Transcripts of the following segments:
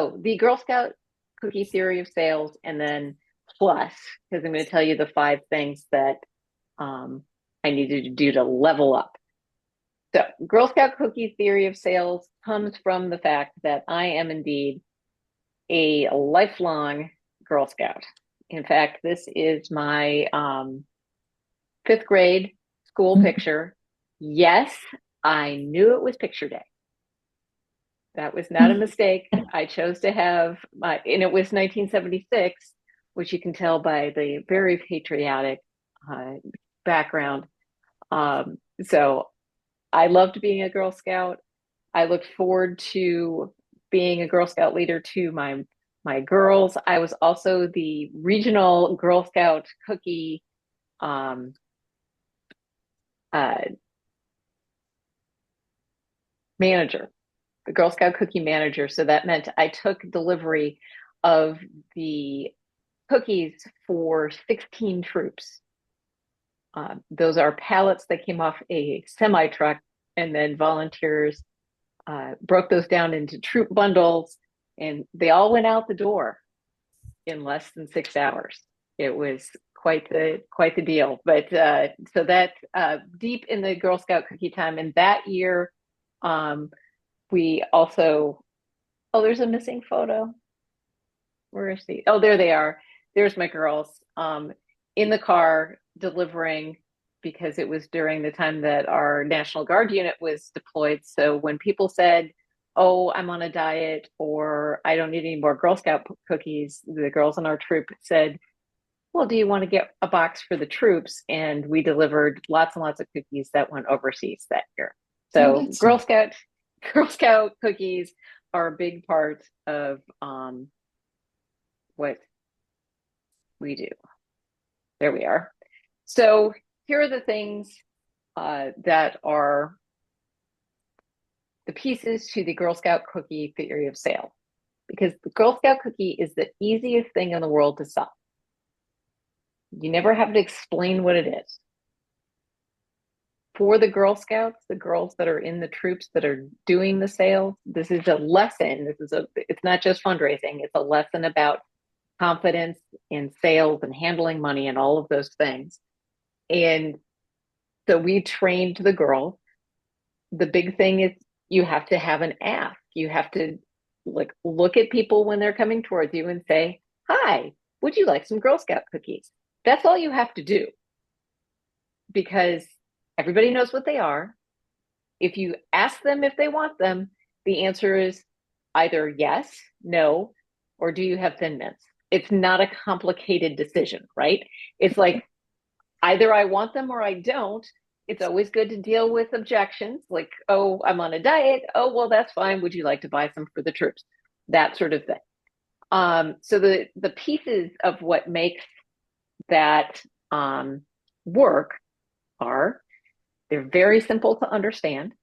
So the Girl Scout cookie theory of sales, and then plus, because I'm going to tell you the five things that um, I needed to do to level up. So, Girl Scout cookie theory of sales comes from the fact that I am indeed a lifelong Girl Scout. In fact, this is my fifth grade school picture. Yes, I knew it was picture day. That was not a mistake. I chose to have my, and it was 1976, which you can tell by the very patriotic uh, background. So I loved being a Girl Scout. I looked forward to being a Girl Scout leader to my girls. I was also the regional Girl Scout cookie um, uh, manager, the Girl Scout cookie manager. So that meant I took delivery of the cookies for 16 troops. Those are pallets that came off a semi truck, and then volunteers broke those down into troop bundles, and they all went out the door in less than 6 hours. It was quite the deal. But so that deep in the Girl Scout cookie time, and that year, we also there's a missing photo. Where is she? Oh, there they are. There's my girls in the car delivering because it was during the time that our National Guard unit was deployed. So when people said, "Oh, I'm on a diet," or "I don't need any more Girl Scout cookies," the girls in our troop said, "Well, do you want to get a box for the troops?" And we delivered lots and lots of cookies that went overseas that year. Oh, So that's nice. Girl Scout cookies are a big part of what we do. There we are. So here are the things that are the pieces to the Girl Scout cookie theory of sale. Because the Girl Scout cookie is the easiest thing in the world to sell. You never have to explain what it is. For the Girl Scouts, the girls that are in the troops that are doing the sales, this is a lesson. It's not just fundraising, it's a lesson about confidence in sales and handling money and all of those things. And so we trained the girls. The big thing is you have to have an ask. You have to like look at people when they're coming towards you and say, "Hi, would you like some Girl Scout cookies?" That's all you have to do because everybody knows what they are. If you ask them if they want them, the answer is either yes, no, or do you have Thin Mints? It's not a complicated decision, right? It's like either I want them or I don't. It's always good to deal with objections like, "Oh, I'm on a diet. Oh, well, that's fine. Would you like to buy some for the troops?" That sort of thing. So the pieces of what makes that work are they're very simple to understand.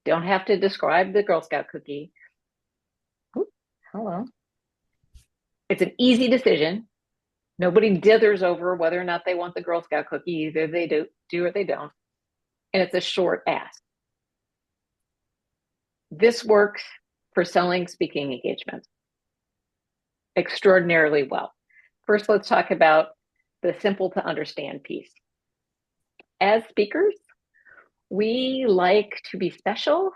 Don't have to describe the Girl Scout cookie. Ooh, hello. It's an easy decision. Nobody dithers over whether or not they want the Girl Scout cookie. Either they do or they don't. And it's a short ask. This works for selling speaking engagements extraordinarily well. First, let's talk about the simple to understand piece. As speakers, we like to be special.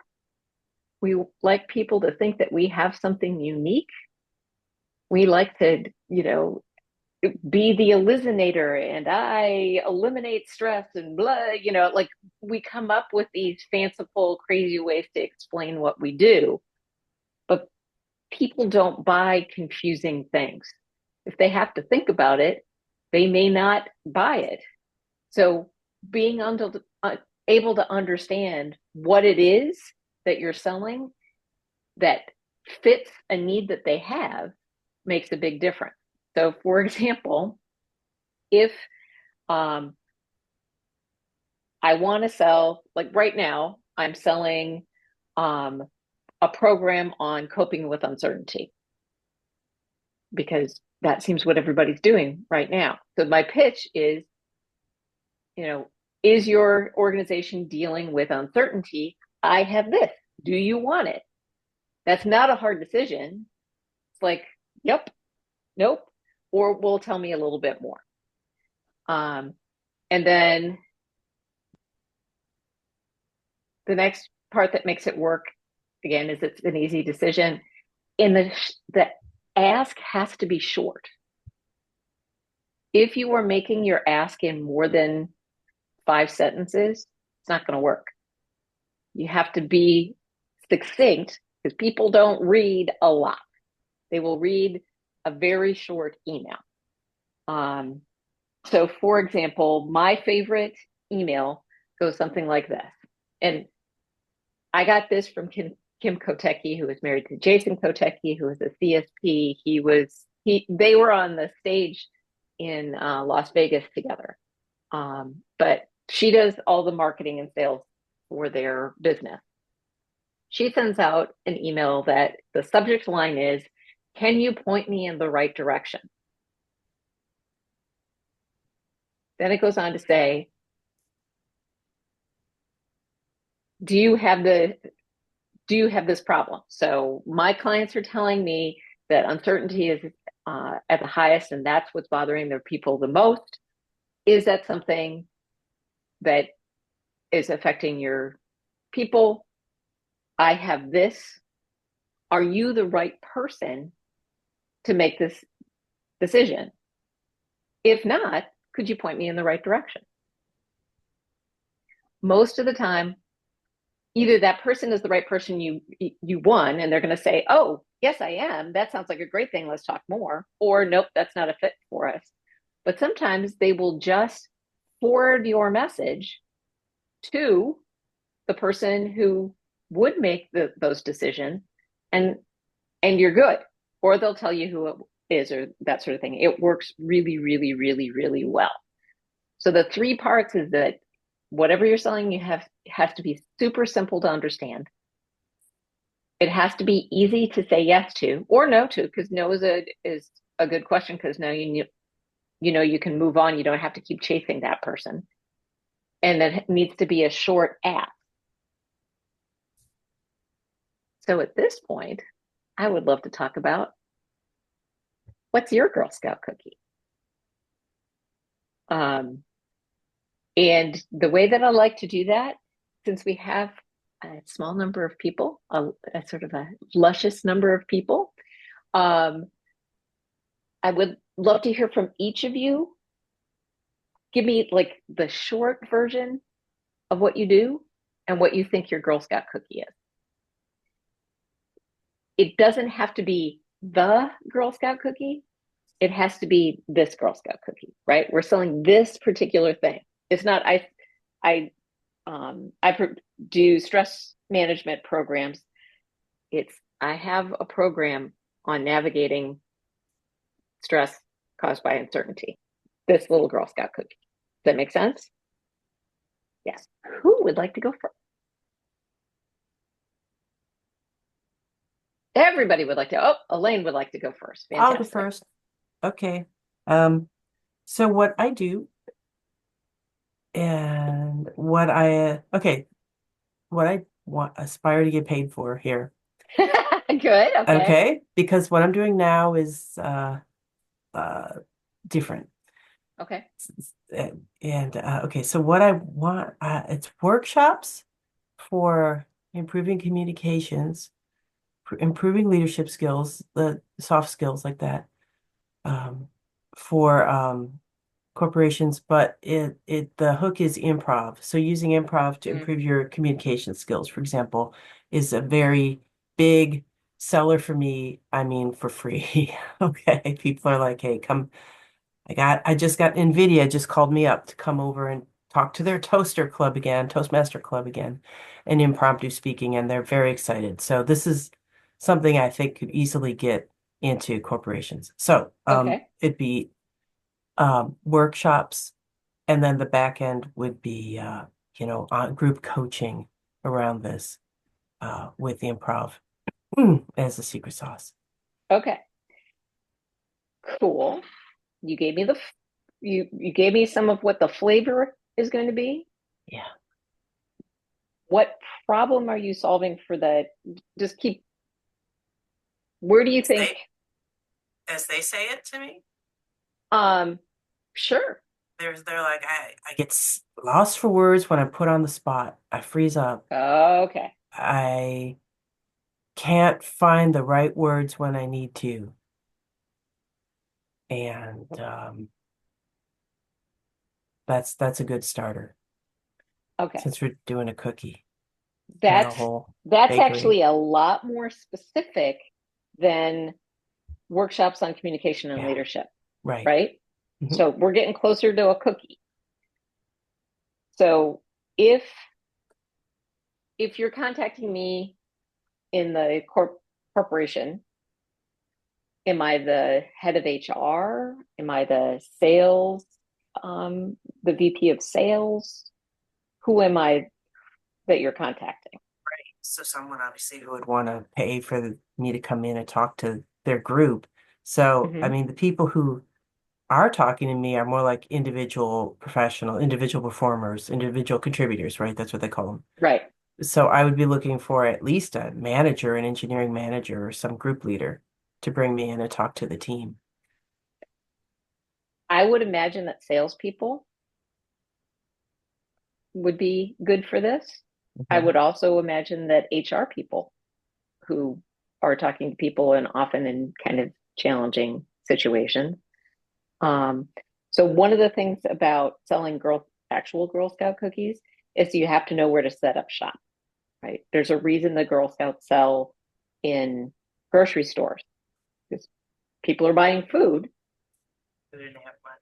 We like people to think that we have something unique. We like to, be the eliminator and I eliminate stress and blah, like we come up with these fanciful, crazy ways to explain what we do. But people don't buy confusing things. If they have to think about it, they may not buy it. So being able to understand what it is that you're selling that fits a need that they have makes a big difference. So, for example, if um, I want to sell, like right now, I'm selling um, a program on coping with uncertainty because that seems what everybody's doing right now. So my pitch you know, is your organization dealing with uncertainty? I have this. Do you want it? That's not a hard decision. It's like, yep, nope, or will tell me a little bit more. Um, and then the next part that makes it work again is it's an easy decision. And the ask has to be short. If you are making your ask in more than 5 sentences, it's not going to work. You have to be succinct because people don't read a lot. They will read a very short email. Um, so, for example, my favorite email goes something like this. And I got this from Kim Kotecki, who was married to Jason Kotecki, who was a CSP. They were on the stage in Las Vegas together. But she does all the marketing and sales for their business. She sends out an email that the subject line is, "Can you point me in the right direction?" Then it goes on to say, do you have this problem? So my clients are telling me that uncertainty is at the highest, and that's what's bothering their people the most. Is that something that is affecting your people? I have this. Are you the right person to make this decision? If not, could you point me in the right direction? Most of the time, either that person is the right person you won, and they're going to say, "Oh, yes, I am. That sounds like a great thing. Let's talk more." Or, "Nope, that's not a fit for us." But sometimes they will just forward your message to the person who would make those decisions, and you're good. Or they'll tell you who it is, or that sort of thing. It works really, really, really, really well. So the three parts is that whatever you're selling, has to be super simple to understand. It has to be easy to say yes to or no to, because no is a good question, because now you can move on. You don't have to keep chasing that person. And that needs to be a short ask. So at this point, I would love to talk about, what's your Girl Scout cookie? Um, and the way that I like to do that, since we have a small number of people, a sort of a luscious number of people, um, I would love to hear from each of you. Give me like the short version of what you do and what you think your Girl Scout cookie is. It doesn't have to be the Girl Scout cookie. It has to be this Girl Scout cookie, right? We're selling this particular thing. It's not, I do stress management programs. I have a program on navigating stress caused by uncertainty. This little Girl Scout cookie. Does that make sense? Yes. Who would like to go first? Everybody would like to. Oh, Elaine would like to go first. I'll go Fantastic. first. Okay. So what I do and what I want aspire to get paid for here. Good. Okay. Okay, because what I'm doing now is uh different. Okay. And okay, so what I want it's workshops for improving communications, improving leadership skills, the soft skills like that, um, for corporations, but the hook is improv. So using improv to Mm. improve your communication skills, for example, is a very big seller for me. I mean, for free. Okay. People are like, hey, come. I just got NVIDIA just called me up to come over and talk to their Toastmaster club again, and impromptu speaking, and they're very excited. So this is something I think could easily get into corporations. So Okay. it'd be workshops, and then the back end would be group coaching around this with improv as the secret sauce. Okay. Cool. You gave me you gave me some of what the flavor is going to be. Yeah. What problem are you solving for the? Just keep. Where do you think? as they say it to me. Um, sure. They're like, I get lost for words when I'm put on the spot. I freeze up. Okay. I can't find the right words when I need to. And that's a good starter Okay. since we're doing a cookie, doing a That's whole that's bakery. actually a lot more specific than workshops on communication and Yeah, leadership, right. right? Hmm. So we're getting closer to a cookie. So if you're contacting me in the corporation, am I the head of HR? Am I the sales, the VP of sales? Who am I that you're contacting? So someone obviously who would want to pay for me to come in and talk to their group. So, I Hmm. mean, the people who are talking to me are more like individual professional, individual performers, individual contributors, right? That's what they call them. Right. So I would be looking for at least a manager, an engineering manager, or some group leader to bring me in and talk to the team. I would imagine that salespeople would be good for this. I Mhm. would also imagine that HR people who are talking to people and often in kind of challenging situations. Um, so one of the things about selling actual Girl Scout cookies is you have to know where to set up shop, right? There's a reason the Girl Scouts sell in grocery stores because people are buying food, Who didn't have money.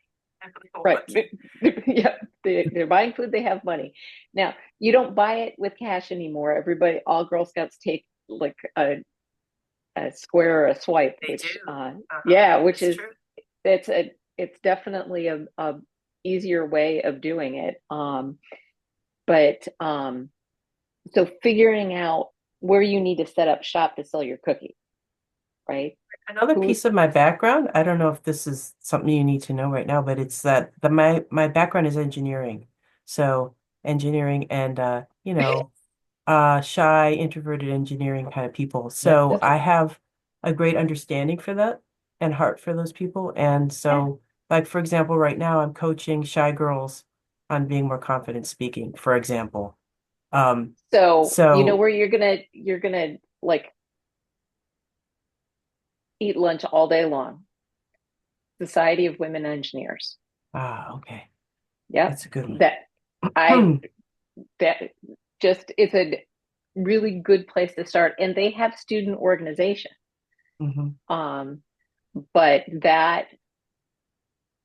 right? What? Yeah, they're buying food, they have money. Now, you don't buy it with cash anymore. All Girl Scouts take like a square or a swipe, They do. which Uh-huh. yeah, which It's is true. it's definitely a easier way of doing it. But so figuring out where you need to set up shop to sell your cookies, right? Another Who's piece of my background, I don't know if this is something you need to know right now, but it's that my background is engineering. So engineering and shy, introverted engineering kind of people. So I have a great understanding for that and heart for those people. And yeah. so, like, for example, right now I'm coaching shy girls on being more confident speaking, for example. Um, So you know so, where you're gonna like eat lunch all day long. Society of Women Engineers. okay, Yep. that's a good That I one. that just it's a really good place to start. And they have student organization. Hmm. Um, but that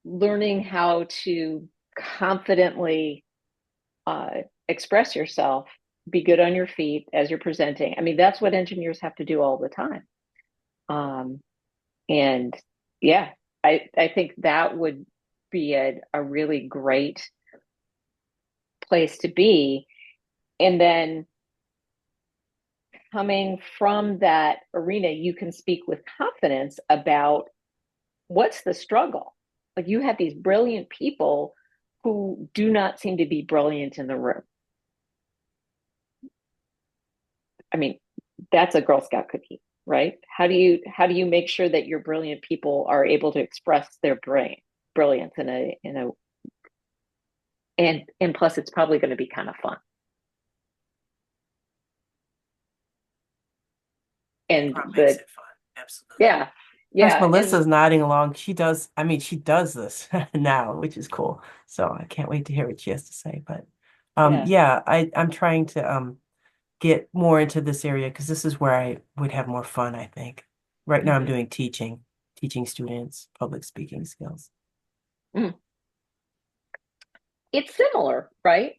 learning how to confidently express yourself, be good on your feet as you're presenting. I mean, that's what engineers have to do all the time. Um, and yeah, I think that would be a really great place to be. And then coming from that arena, you can speak with confidence about what's the struggle. Like you have these brilliant people who do not seem to be brilliant in the room. I mean, that's a Girl Scout cookie, right? How do you make sure that your brilliant people are able to express their brilliance in a and plus it's probably going to be kind of fun. And That makes the it fun. Absolutely. yeah, Plus, yeah, and Melissa's nodding along. She does this now, which is cool. So I can't wait to hear what she has to say. But yeah. yeah, I'm trying to get more into this area because this is where I would have more fun, I think. Right now I'm Mm-hmm. doing teaching students public speaking skills. Mm. It's similar, right?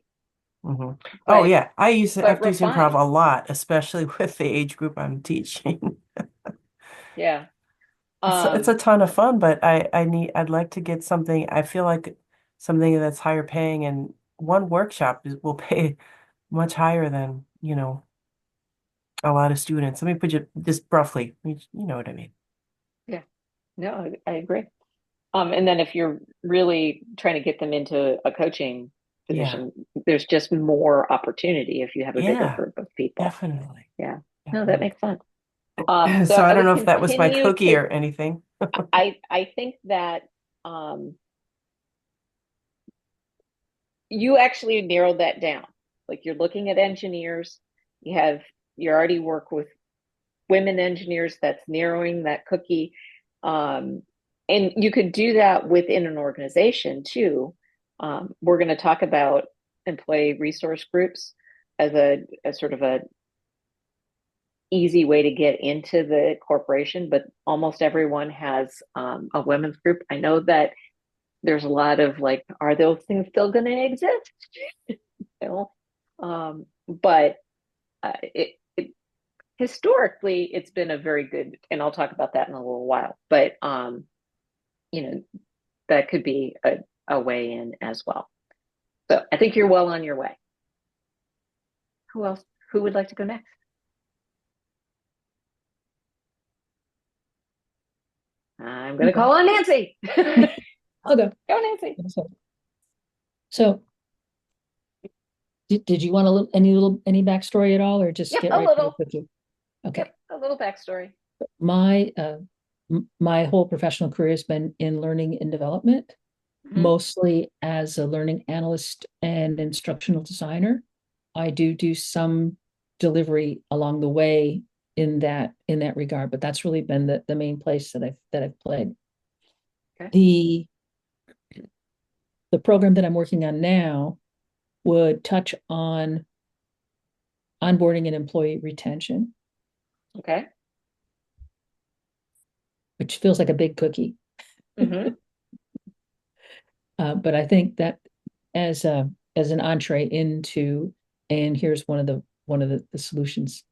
Hmm. Oh But yeah, but I've used improv refined. a lot, especially with the age group I'm teaching. Yeah. It's a Um, ton of fun, but I'd like to get something. I feel like something that's higher paying, and one workshop will pay much higher than, a lot of students. Let me put you just roughly, you know what I mean. yeah. No, I agree. And then if you're really trying to get them into a coaching Yeah. position, there's just more opportunity if you have a bigger Yeah, group of people. definitely. Yeah. No, that Definitely. makes sense. So So I I don't would know if that was my continue cookie to, or anything. I think that um, you actually narrowed that down. Like you're looking at engineers, you already work with women engineers, that's narrowing that cookie. Um, and you could do that within an organization too. We're going to talk about employee resource groups as sort of a easy way to get into the corporation, but almost everyone has a women's group. I know that there's a lot of like, are those things still going to exist? You know? But it historically it's been a very good, and I'll talk about that in a little while. But you know, that could be a way in as well. So I think you're well on your way. Who else? Who would like to go next? I'm going to Okay. call on Nancy. Go, I'll go. Nancy. So did you want any backstory at all, or just Yep, get a right to the little. cookie? Okay. Yep, a little backstory. My my whole professional career has been in learning and development, Mhm. mostly as a learning analyst and instructional designer. I do some delivery along the way in that regard, but that's really been the main place that I've played. Okay. The program that I'm working on now would touch on onboarding and employee retention, Okay. which feels like a big cookie. Hmm. But I think that as a as an entree into, and here's one of the solutions.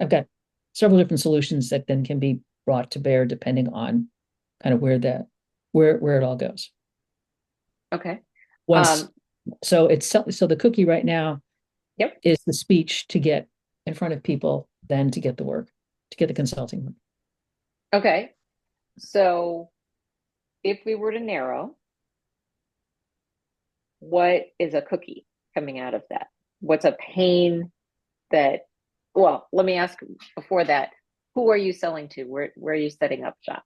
I've got several different solutions that then can be brought to bear depending on kind of where it all goes. Okay. Once Um, so it's so the cookie right now yep. is the speech to get in front of people, then to get the work, to get the consulting work. Okay. So if we were to narrow, what is a cookie coming out of that? What's a pain that, well, let me ask before that, who are you selling to? Where are you setting up shop?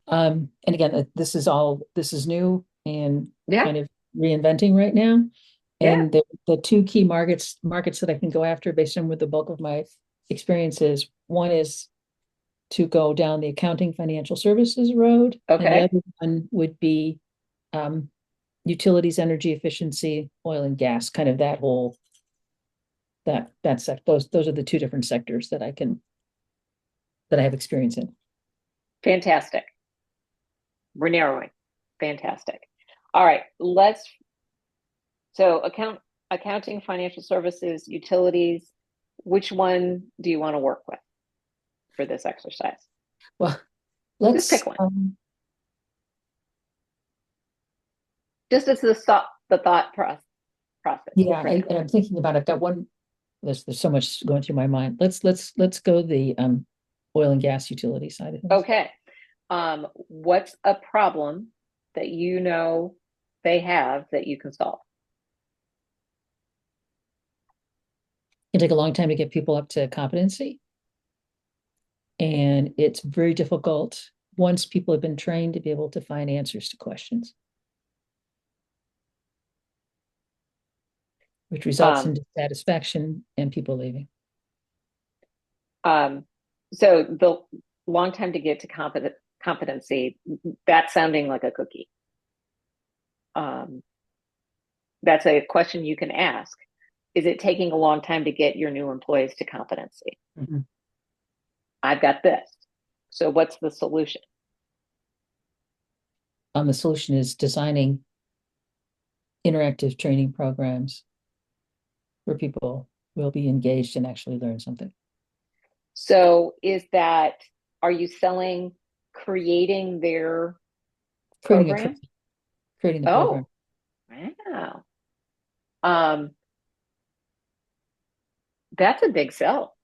And again, this is new and Yeah. kind of reinventing right now. Yeah. And the two key markets that I can go after based on where the bulk of my experience is. One is to go down the accounting financial services road, and the Okay. other one would be um, utilities, energy efficiency, oil and gas, kind of that whole those are the two different sectors that I have experience in. Fantastic. We're narrowing. Fantastic. All right. So accounting, financial services, utilities, which one do you want to work with for this exercise? Well, Just let's pick one. Just as the thought process. yeah, and I'm thinking about, I've got one, there's so much going through my mind. Let's go the oil and gas utility side of things. Okay. What's a problem that you know they have that you can solve? It can take a long time to get people up to competency. And it's very difficult once people have been trained to be able to find answers to questions, which results in Um, dissatisfaction and people leaving. um, so the long time to get to competency, that's sounding like a cookie. Um, that's a question you can ask. Is it taking a long time to get your new employees to competency? Mhm. I've got this. So what's the solution? The solution is designing interactive training programs where people will be engaged and actually learn something. So are you selling creating their Creating program? creating the program. Oh, wow. Um, that's a big sell.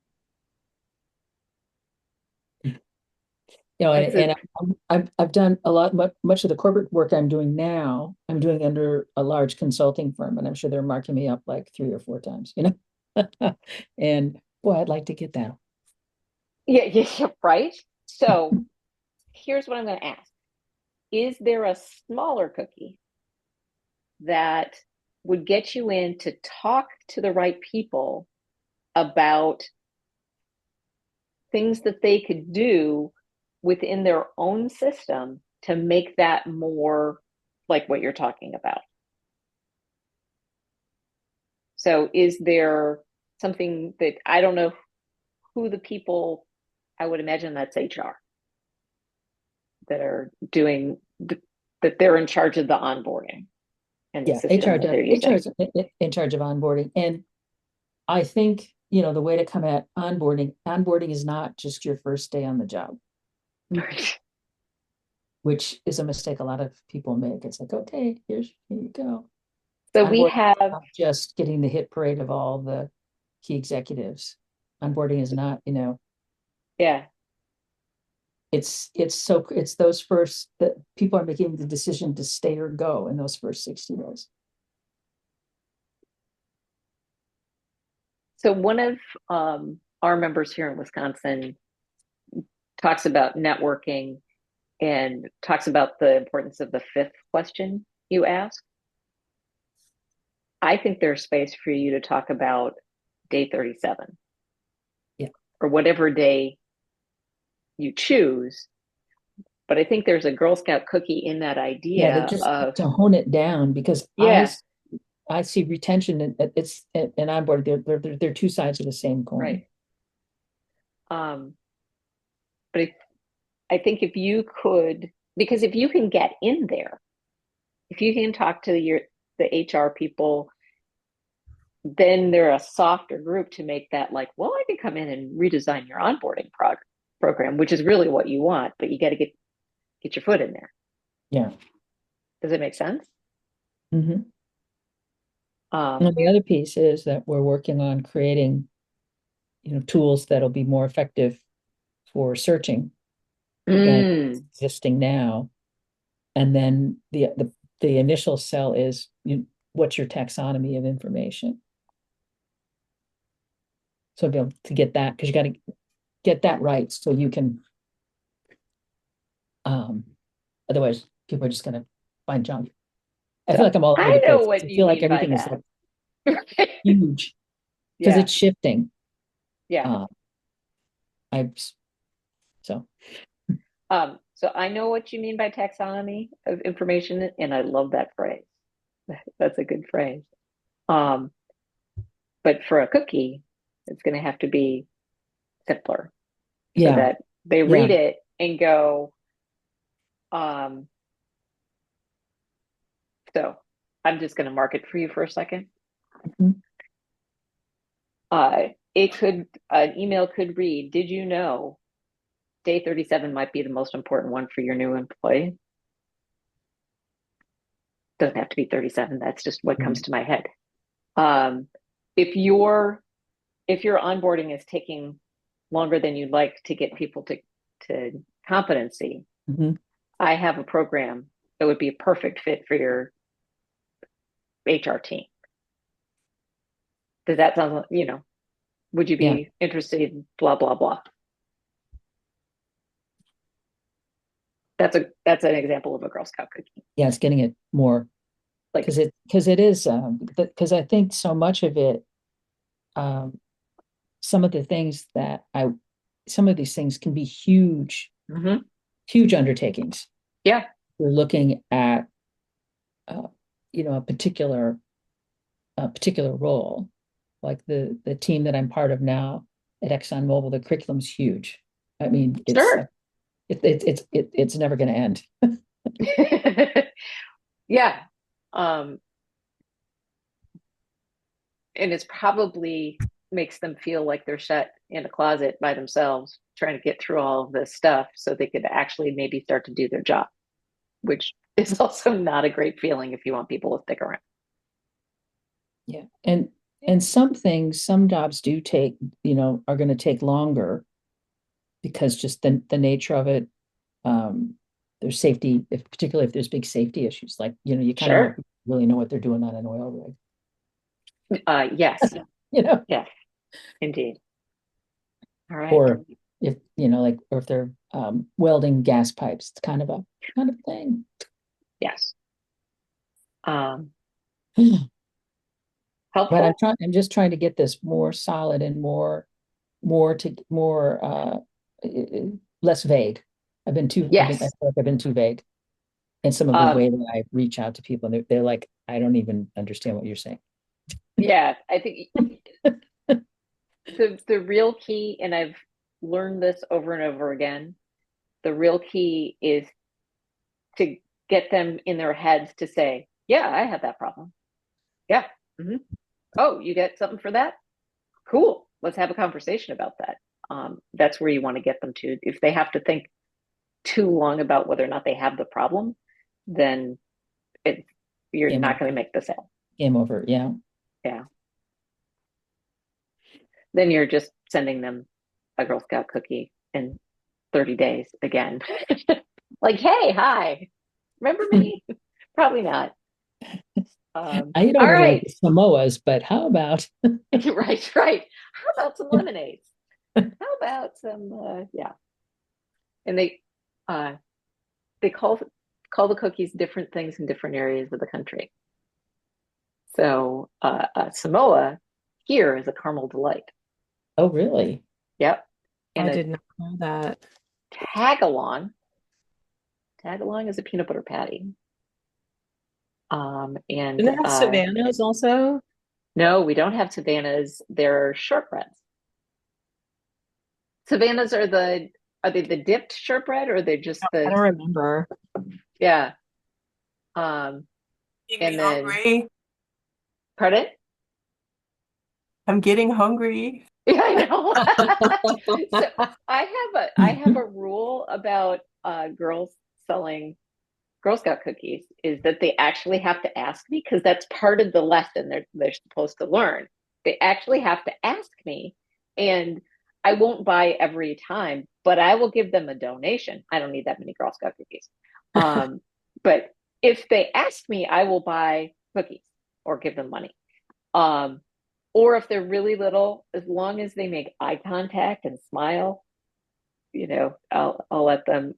You know, That's a, and I've done a lot, much of the corporate work I'm doing now, I'm doing under a large consulting firm, and I'm sure they're marking me up like 3 or 4 times, you know. And boy, I'd like to get that. yeah, yeah, right. So here's what I'm going to ask. Is there a smaller cookie that would get you in to talk to the right people about things that they could do within their own system to make that more like what you're talking about? So is there something that I don't know who the people, I would imagine that's HR that are doing that they're in charge of the onboarding and the Yeah, system HR that they're does. HR using. is in charge of onboarding. And I think, the way to come at onboarding is not just your first day on the job, which is a mistake a lot of people make. It's like, okay, here you go. So we Onboarding is have, not just getting the hit parade of all the key executives. Onboarding is not, yeah. it's those first that people are making the decision to stay or go in those first 60 days. So one of our members here in Wisconsin talks about networking and talks about the importance of the fifth question you ask. I think there's space for you to talk about day 37. Yeah. Or whatever day you choose. But I think there's a Girl Scout cookie in that Yeah, idea to just of, to hone it down, because yeah, I see retention and it's and onboarding. They're two sides of the same coin. right. But I think if you could, because if you can get in there, if you can talk to the HR people, then they're a softer group to make that like, well, I can come in and redesign your onboarding program, which is really what you want, but you got to get your foot in there. Yeah. Does it make sense? Mm-hmm. And the other piece is that we're working on creating, tools that'll be more effective for searching than existing now. And then the initial cell is, what's your taxonomy of information? So be able to get that, because you got to get that right so you can, otherwise people are just going to find junk. I feel like I'm all over I the place. know I what you feel like mean by everything is that. like huge because Yeah. it's shifting. Yeah. So So I know what you mean by taxonomy of information, and I love that phrase. That's a good phrase. But for a cookie, it's going to have to be simpler so yeah, that they yeah. read it and go, so I'm just going to mark it for you for a second. Mhm. An email could read, did you know day 37 might be the most important one for your new employee? Doesn't have to be 37. That's just what comes to my head. If your onboarding is taking longer than you'd like to get people to competency, Mhm. I have a program that would be a perfect fit for your HR team. Does that sound, would you Yeah. be interested in blah, blah, blah? That's an example of a Girl Scout cookie. Yeah, it's getting it more Like, because it is because I think so much of it, some of the things some of these things can be huge undertakings. yeah, We're looking at a particular role, like the team that I'm part of now at ExxonMobil. The curriculum's huge. I mean, sure. it's never going to end. Yeah. And it's probably makes them feel like they're shut in a closet by themselves trying to get through all of this stuff so they could actually maybe start to do their job, which is also not a great feeling if you want people to stick around. Yeah. And some jobs do take, are going to take longer because just the nature of it. There's safety, particularly if there's big safety issues, like, you kind of really know what they're doing on an oil rig. Yes. Yeah, Yes, indeed. All right. or if like, or if they're welding gas pipes, it's kind of thing. Yes. Um, But helpful? I'm just trying to get this more solid and more less vague. I Yes. feel like I've been too vague in some of the Um, way that I reach out to people, and they're like, I don't even understand what you're saying. yeah, I think the real key, and I've learned this over and over again, the real key is to get them in their heads to say, yeah, I have that problem. Yeah. Mhm. Oh, you get something for that? Cool. Let's have a conversation about that. That's where you want to get them to. If they have to think too long about whether or not they have the problem, then it you're Game not over. going to make the sale. Game over. Yeah. Yeah. Then you're just sending them a Girl Scout cookie in 30 days again. Like, hey, hi, remember me? Probably not. I eat All over like right. Samoas, but how about Right, right. How about some lemonades? How about some yeah. And uh they call the cookies different things in different areas of the country. So Samoa here is a caramel delight. oh really? Yep. And I a did not know that. tagalong, tagalong is a peanut butter patty. And Didn't it have Savannah's also? no, we don't have Savannah's. They're shortbreads. Savannah's are they the dipped shortbread or are they just I the don't remember. yeah. Um Making me and then hungry. pardon? I'm getting hungry. Yeah, I know. So I have a rule about girls selling Girl Scout cookies is that they actually have to ask me because that's part of the lesson they're supposed to learn. They actually have to ask me, and I won't buy every time, but I will give them a donation. I don't need that many Girl Scout cookies. Um, but if they ask me, I will buy cookies or give them money. Um, or if they're really little, as long as they make eye contact and smile, I'll let them.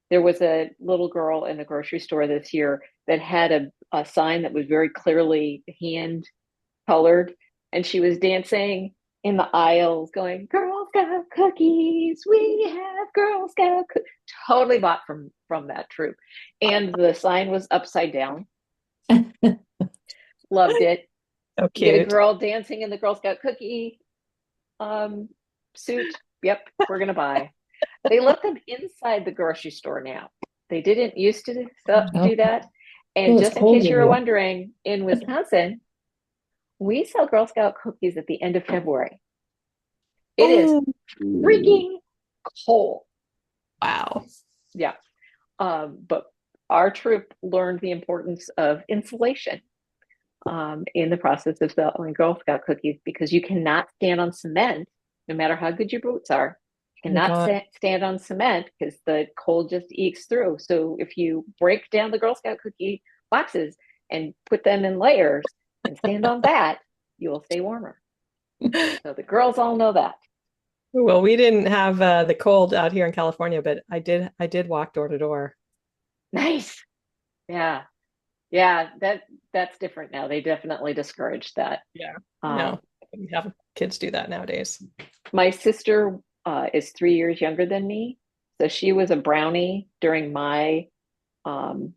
There was a little girl in the grocery store this year that had a sign that was very clearly hand colored, and she was dancing in the aisles, going "Girl Scout cookies, we have Girl Scout." Totally bought from that troop, and the sign was upside down. Loved it. So Get a cute. girl dancing in the Girl Scout cookie um, suit. Yep, we're gonna buy. They let them inside the grocery store now. They didn't used to Oh, do that. And well, it's just in cold case in you were here. wondering, in Wisconsin, we sell Girl Scout cookies at the end of February. It is Oh, freaking cold. wow. Yeah. But our troop learned the importance of insulation in the process of selling Girl Scout cookies because you cannot stand on cement, no matter how good your boots are. You Oh my cannot God. stand on cement because the cold just ekes through. So if you break down the Girl Scout cookie boxes and put them in layers and stand on that, you will stay warmer. So the girls all know that. Well, we didn't have the cold out here in California, but I did walk door to door. Nice. Yeah. Yeah, that's different now. They definitely discourage that. Yeah. Um, No, we have kids do that nowadays. My sister is 3 years younger than me, so she was a brownie during my um,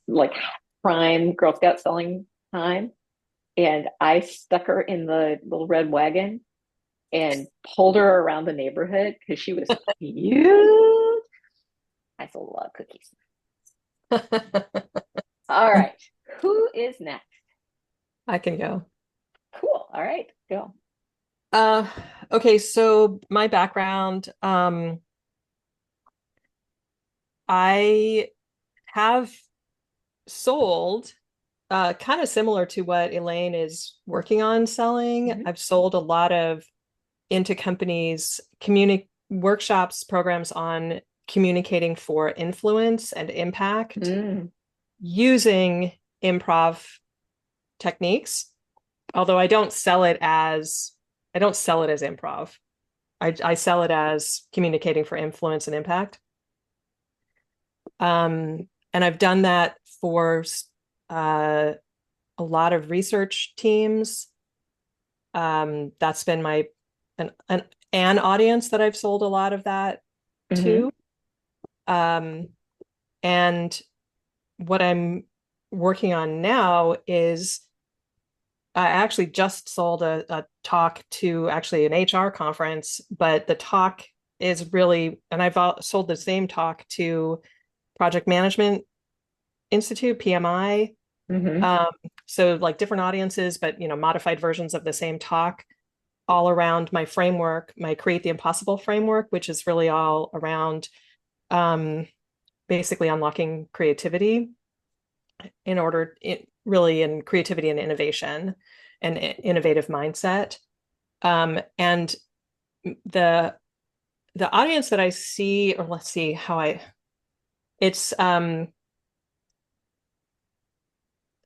like prime Girl Scout selling time, and I stuck her in the little red wagon and pulled her around the neighborhood because she was cute. I sold a lot of cookies. All right, who is next? I can go. Cool. All right, go. Uh, okay, so my background, I have sold kind of similar to what Elaine is working on selling. Mhm. I've sold a lot of into companies, workshops, programs on communicating for influence and impact Mm, using improv techniques. Although I don't sell it as improv. I sell it as communicating for influence and impact. And I've done that for a lot of research teams. That's been an audience that I've sold a lot of that to. And what I'm working on now is I actually just sold a talk to actually an HR conference, but the talk is really, and I've sold the same talk to Project Management Institute, PMI. So like different audiences, but modified versions of the same talk, all around my framework, my Create the Impossible framework, which is really all around basically unlocking creativity really in creativity and innovation and innovative mindset. And the audience that I see, or let's see how it's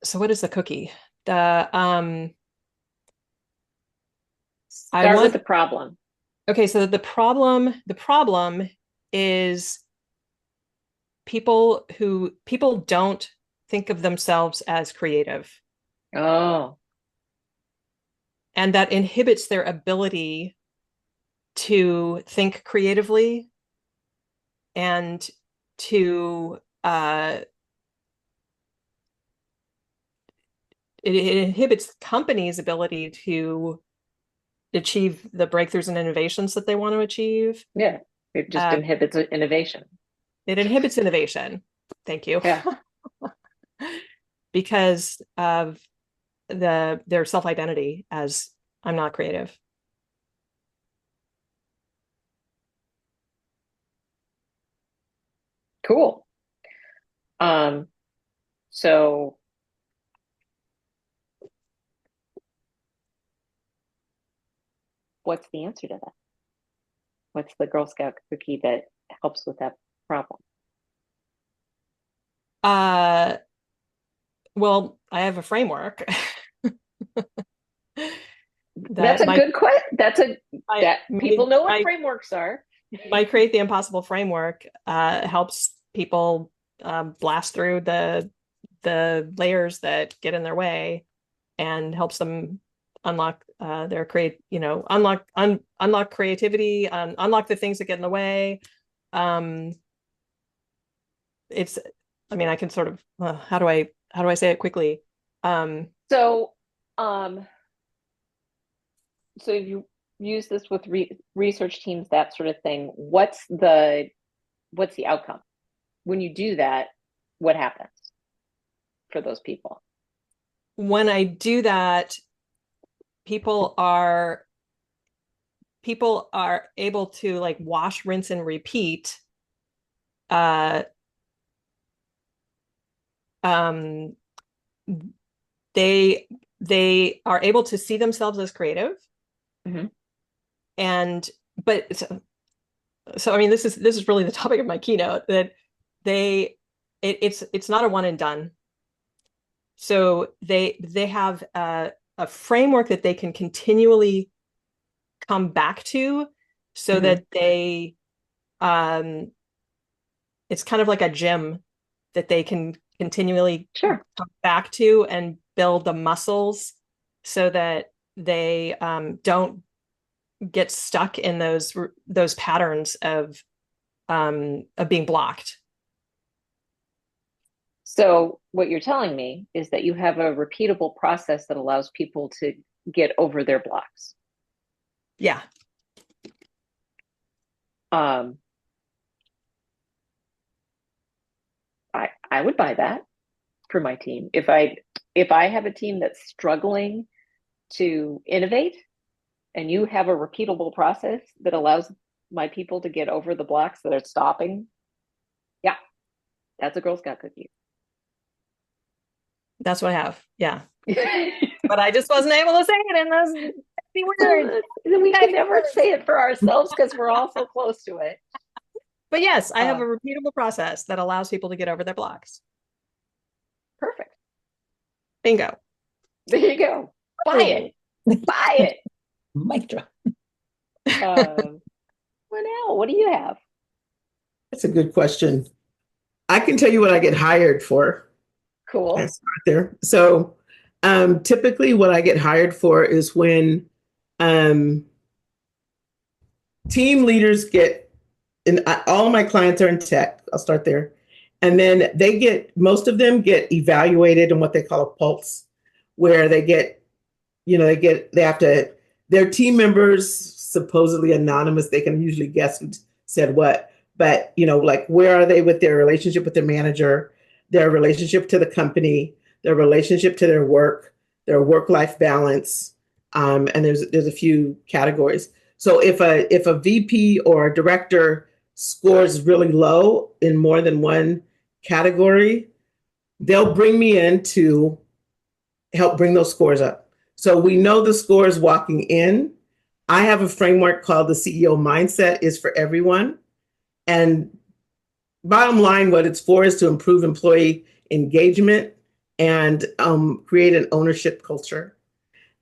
so what is the cookie? Start with the problem. Okay, so the problem is people don't think of themselves as creative. Oh. And that inhibits their ability to think creatively and to it inhibits companies' ability to achieve the breakthroughs and innovations that they want to achieve. Yeah, it just inhibits innovation. It inhibits innovation. Thank you. Yeah. Because of their self-identity as I'm not creative. Cool. So what's the answer to that? What's the Girl Scout cookie that helps with that problem? Well, I have a framework. That's a good question. People know what frameworks are. My Create the Impossible framework helps people blast through the layers that get in their way and helps them unlock their unlock creativity, unlock the things that get in the way. I can sort of how do I say it quickly? So you use this with research teams, that sort of thing. What's the outcome when you do that? What happens for those people? When I do that, people are able to like wash, rinse, and repeat. They are able to see themselves as creative. And but so I mean this is really the topic of my keynote, that it's not a one and done. So they have a framework that they can continually come back to, so that they it's kind of like a gym that they can continually come back to and build the muscles so that they don't get stuck in those patterns of being blocked. So what you're telling me is that you have a repeatable process that allows people to get over their blocks. Yeah. I would buy that for my team. If I have a team that's struggling to innovate, and you have a repeatable process that allows my people to get over the blocks that are stopping, yeah, that's a Girl Scout cookie. That's what I have. Yeah. But I just wasn't able to say it in those words. We can never say it for ourselves because we're all so close to it. But yes, I have a repeatable process that allows people to get over their blocks. Perfect. Bingo. There you go. Buy it. Buy it. Mic drop. Linnell, what do you have? That's a good question. I can tell you what I get hired for. I Cool. start there. So, typically, what I get hired for is when um, team leaders get, and all of my clients are in tech. I'll start there. And then most of them get evaluated in what they call a pulse, where they get, they have to, their team members, supposedly anonymous, they can usually guess who said what, but, like, where are they with their relationship with their manager, their relationship to the company, their relationship to their work-life balance. And there's a few categories. So if a VP or a director scores really low in more than one category, they'll bring me in to help bring those scores up. So we know the scores walking in. I have a framework called the CEO mindset is for everyone. And bottom line, what it's for is to improve employee engagement and create an ownership culture.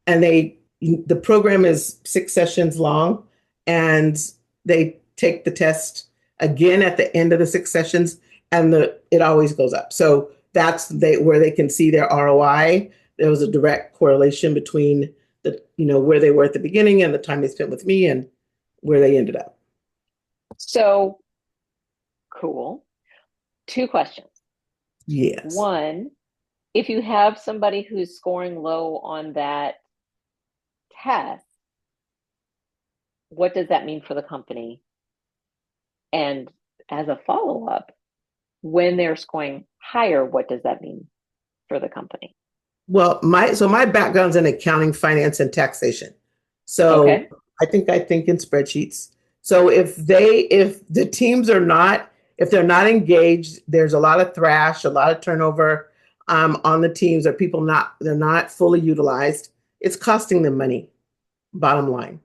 And the program is 6 sessions long, and they take the test again at the end of the 6 sessions, and it always goes up. So that's where they can see their ROI. There was a direct correlation between where they were at the beginning and the time they spent with me and where they ended up. So cool. 2 questions. Yes. One, if you have somebody who's scoring low on that test, what does that mean for the company? And as a follow-up, when they're scoring higher, what does that mean for the company? Well, my background's in accounting, finance, and taxation. So Okay. I think in spreadsheets. So if the teams if they're not engaged, there's a lot of thrash, a lot of turnover on the teams, or they're not fully utilized. It's costing them money. Bottom line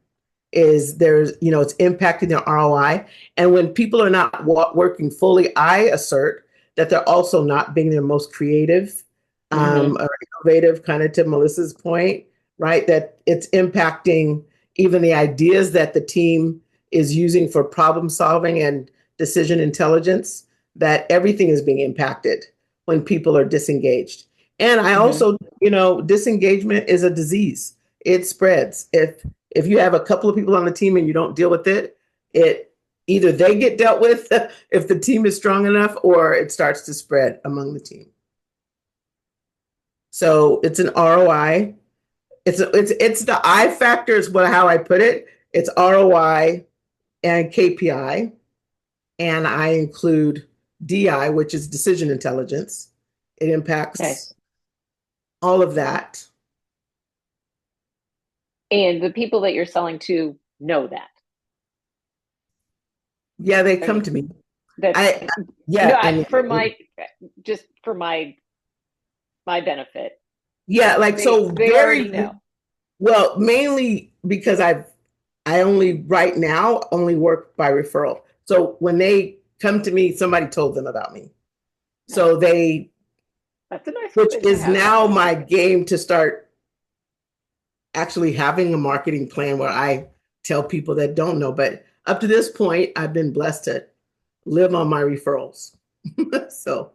is it's impacting their ROI. And when people are not working fully, I assert that they're also not being their most creative or innovative, kind of to Melissa's point, right? That it's impacting even the ideas that the team is using for problem solving and decision intelligence, that everything is being impacted when people are disengaged. And I also, disengagement is a disease. It spreads. If you have a couple of people on the team and you don't deal with it, either they get dealt with if the team is strong enough, or it starts to spread among the team. So it's an ROI. It's the I factor is how I put it. It's ROI and KPI, and I include DI, which is decision intelligence. It impacts all of that. And the people that you're selling to know that. Yeah, they come to me. For my benefit. Yeah, like they already know. Well, mainly because I only right now only work by referral. So when they come to me, somebody told them about me. So that's a nice, which is now my game to start actually having a marketing plan where I tell people that don't know. But up to this point, I've been blessed to live on my referrals. So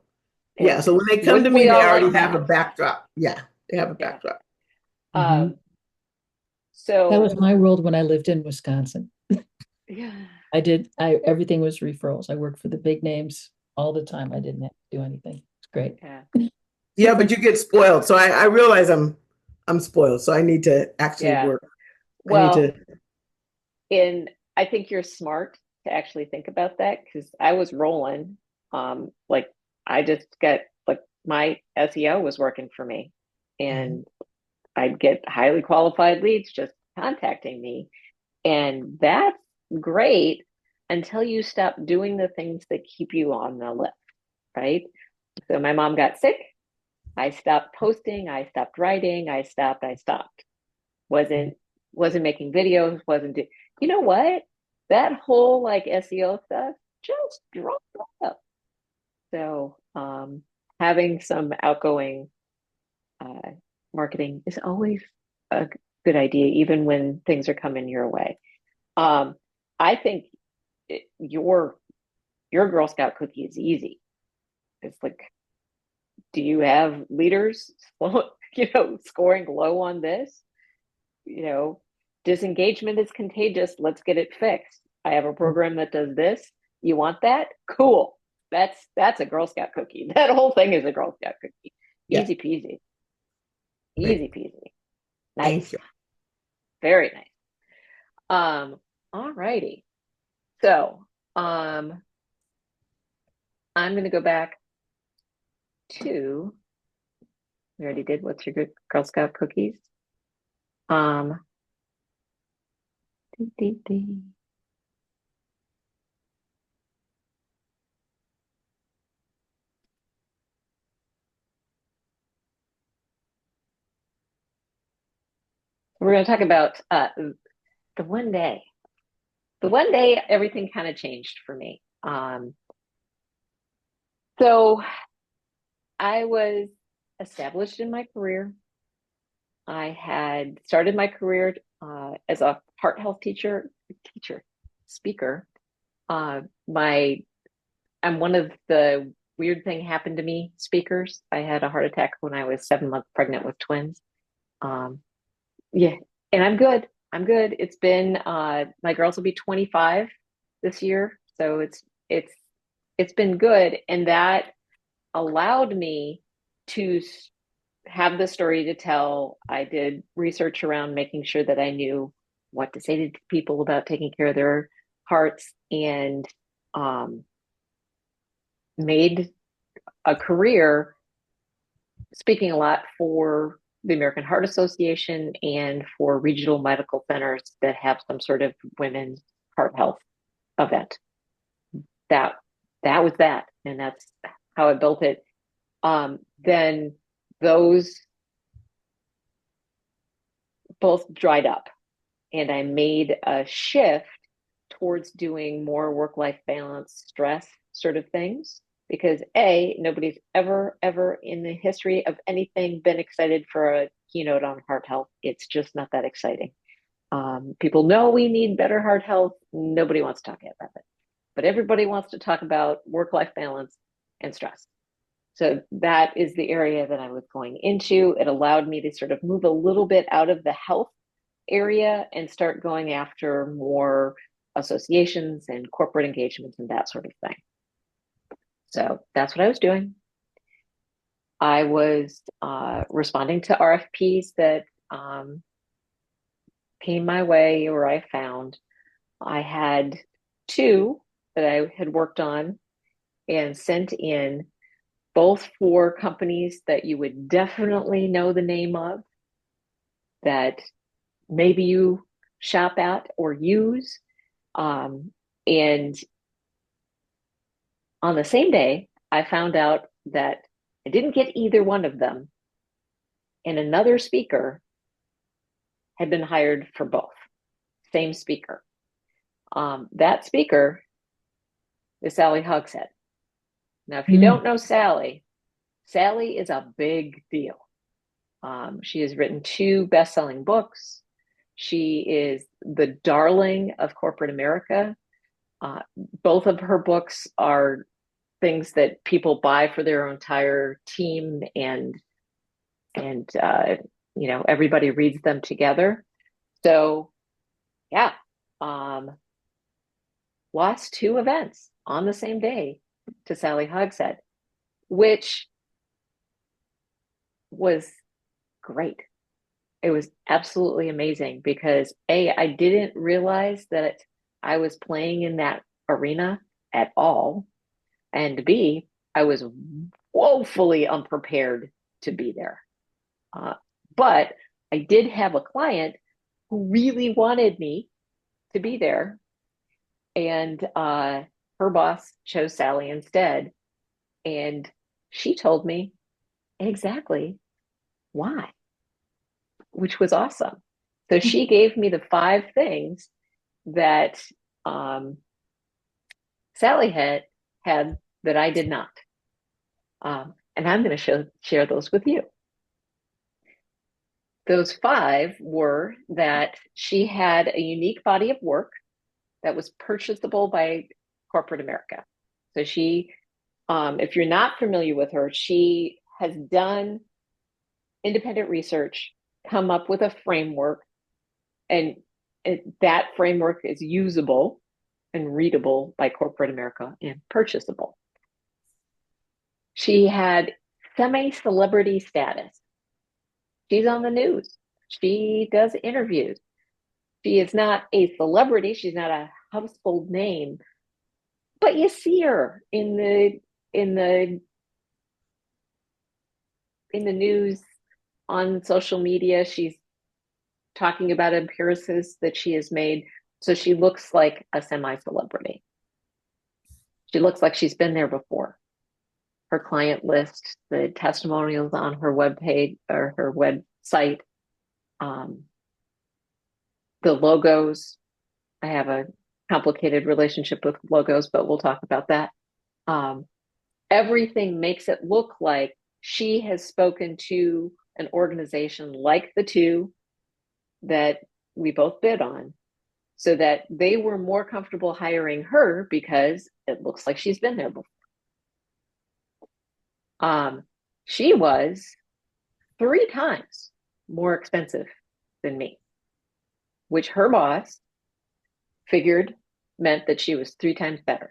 yeah, so when they come to me, they already have a backdrop. Yeah, they have a backdrop. So that was my world when I lived in Wisconsin. Yeah. Everything was referrals. I worked for the big names all the time. I didn't have to do anything. It's great. Yeah, but you get spoiled. So I realize I'm spoiled. So I need to actually work. Well, I think you're smart to actually think about that, because I was rolling. I just got my SEO was working for me, and I'd get highly qualified leads just contacting me. And that's great until you stop doing the things that keep you on the list, right? So my mom got sick. I stopped posting. I stopped writing. I stopped. Wasn't making videos. You know what? That whole SEO stuff just dropped off. So having some outgoing marketing is always a good idea, even when things are coming your way. I think your Girl Scout cookie is easy. It's like, do you have leaders, scoring low on this? Disengagement is contagious. Let's get it fixed. I have a program that does this. You want that? Cool. That's a Girl Scout cookie. That whole thing is a Girl Scout cookie. Yeah. Easy peasy. Great. Easy peasy. Thank Nice. you. Very nice. All righty. So, I'm going to go back to, we already did, what's your good Girl Scout cookies? Dee, dee, dee. We're going to talk about the one day. The one day everything kind of changed for me. So I was established in my career. I had started my career as a heart health speaker. I'm one of the weird thing happened to me speakers. I had a heart attack when I was 7 months pregnant with twins. Yeah, and I'm good. I'm good. It's been my girls will be 25 this year, so it's been good, and that allowed me to have the story to tell. I did research around making sure that I knew what to say to people about taking care of their hearts, and made a career speaking a lot for the American Heart Association and for regional medical centers that have some sort of women's heart health event. That was that, and that's how I built it. Then those both dried up, and I made a shift towards doing more work-life balance, stress sort of things, because nobody's ever in the history of anything been excited for a keynote on heart health. It's just not that exciting. People know we need better heart health. Nobody wants to talk about it, but everybody wants to talk about work-life balance and stress. So that is the area that I was going into. It allowed me to sort of move a little bit out of the health area and start going after more associations and corporate engagements and that sort of thing. So that's what I was doing. I was responding to RFPs that came my way or I found. I had two that I had worked on and sent in, both for companies that you would definitely know the name of, that maybe you shop at or use. And on the same day, I found out that I didn't get either one of them, and another speaker had been hired for both. Same speaker. That speaker is Sally Hogshead. Now, if you don't know Sally, Sally is a big deal. She has written 2 best-selling books. She is the darling of corporate America. Both of her books are things that people buy for their entire team, and everybody reads them together. So yeah, lost 2 events on the same day to Sally Hogshead, which was great. It was absolutely amazing because I didn't realize that I was playing in that arena at all, and B, I was woefully unprepared to be there. But I did have a client who really wanted me to be there, and her boss chose Sally instead, and she told me exactly why, which was awesome. So she gave me the 5 things that Sally had that I did not. And I'm going to share those with you. Those 5 were that she had a unique body of work that was purchasable by corporate America. So she, if you're not familiar with her, she has done independent research, come up with a framework, and that framework is usable and readable by corporate America and purchasable. She had semi-celebrity status. She's on the news. She does interviews. She is not a celebrity. She's not a household name, but you see her in the news, on social media. She's talking about appearances that she has made. So she looks like a semi-celebrity. She looks like she's been there before. Her client list, the testimonials on her webpage or her website, the logos. I have a complicated relationship with logos, but we'll talk about that. Everything makes it look like she has spoken to an organization like the two that we both bid on, so that they were more comfortable hiring her because it looks like she's been there before. She was 3 times more expensive than me, which her boss figured meant that she was 3 times better.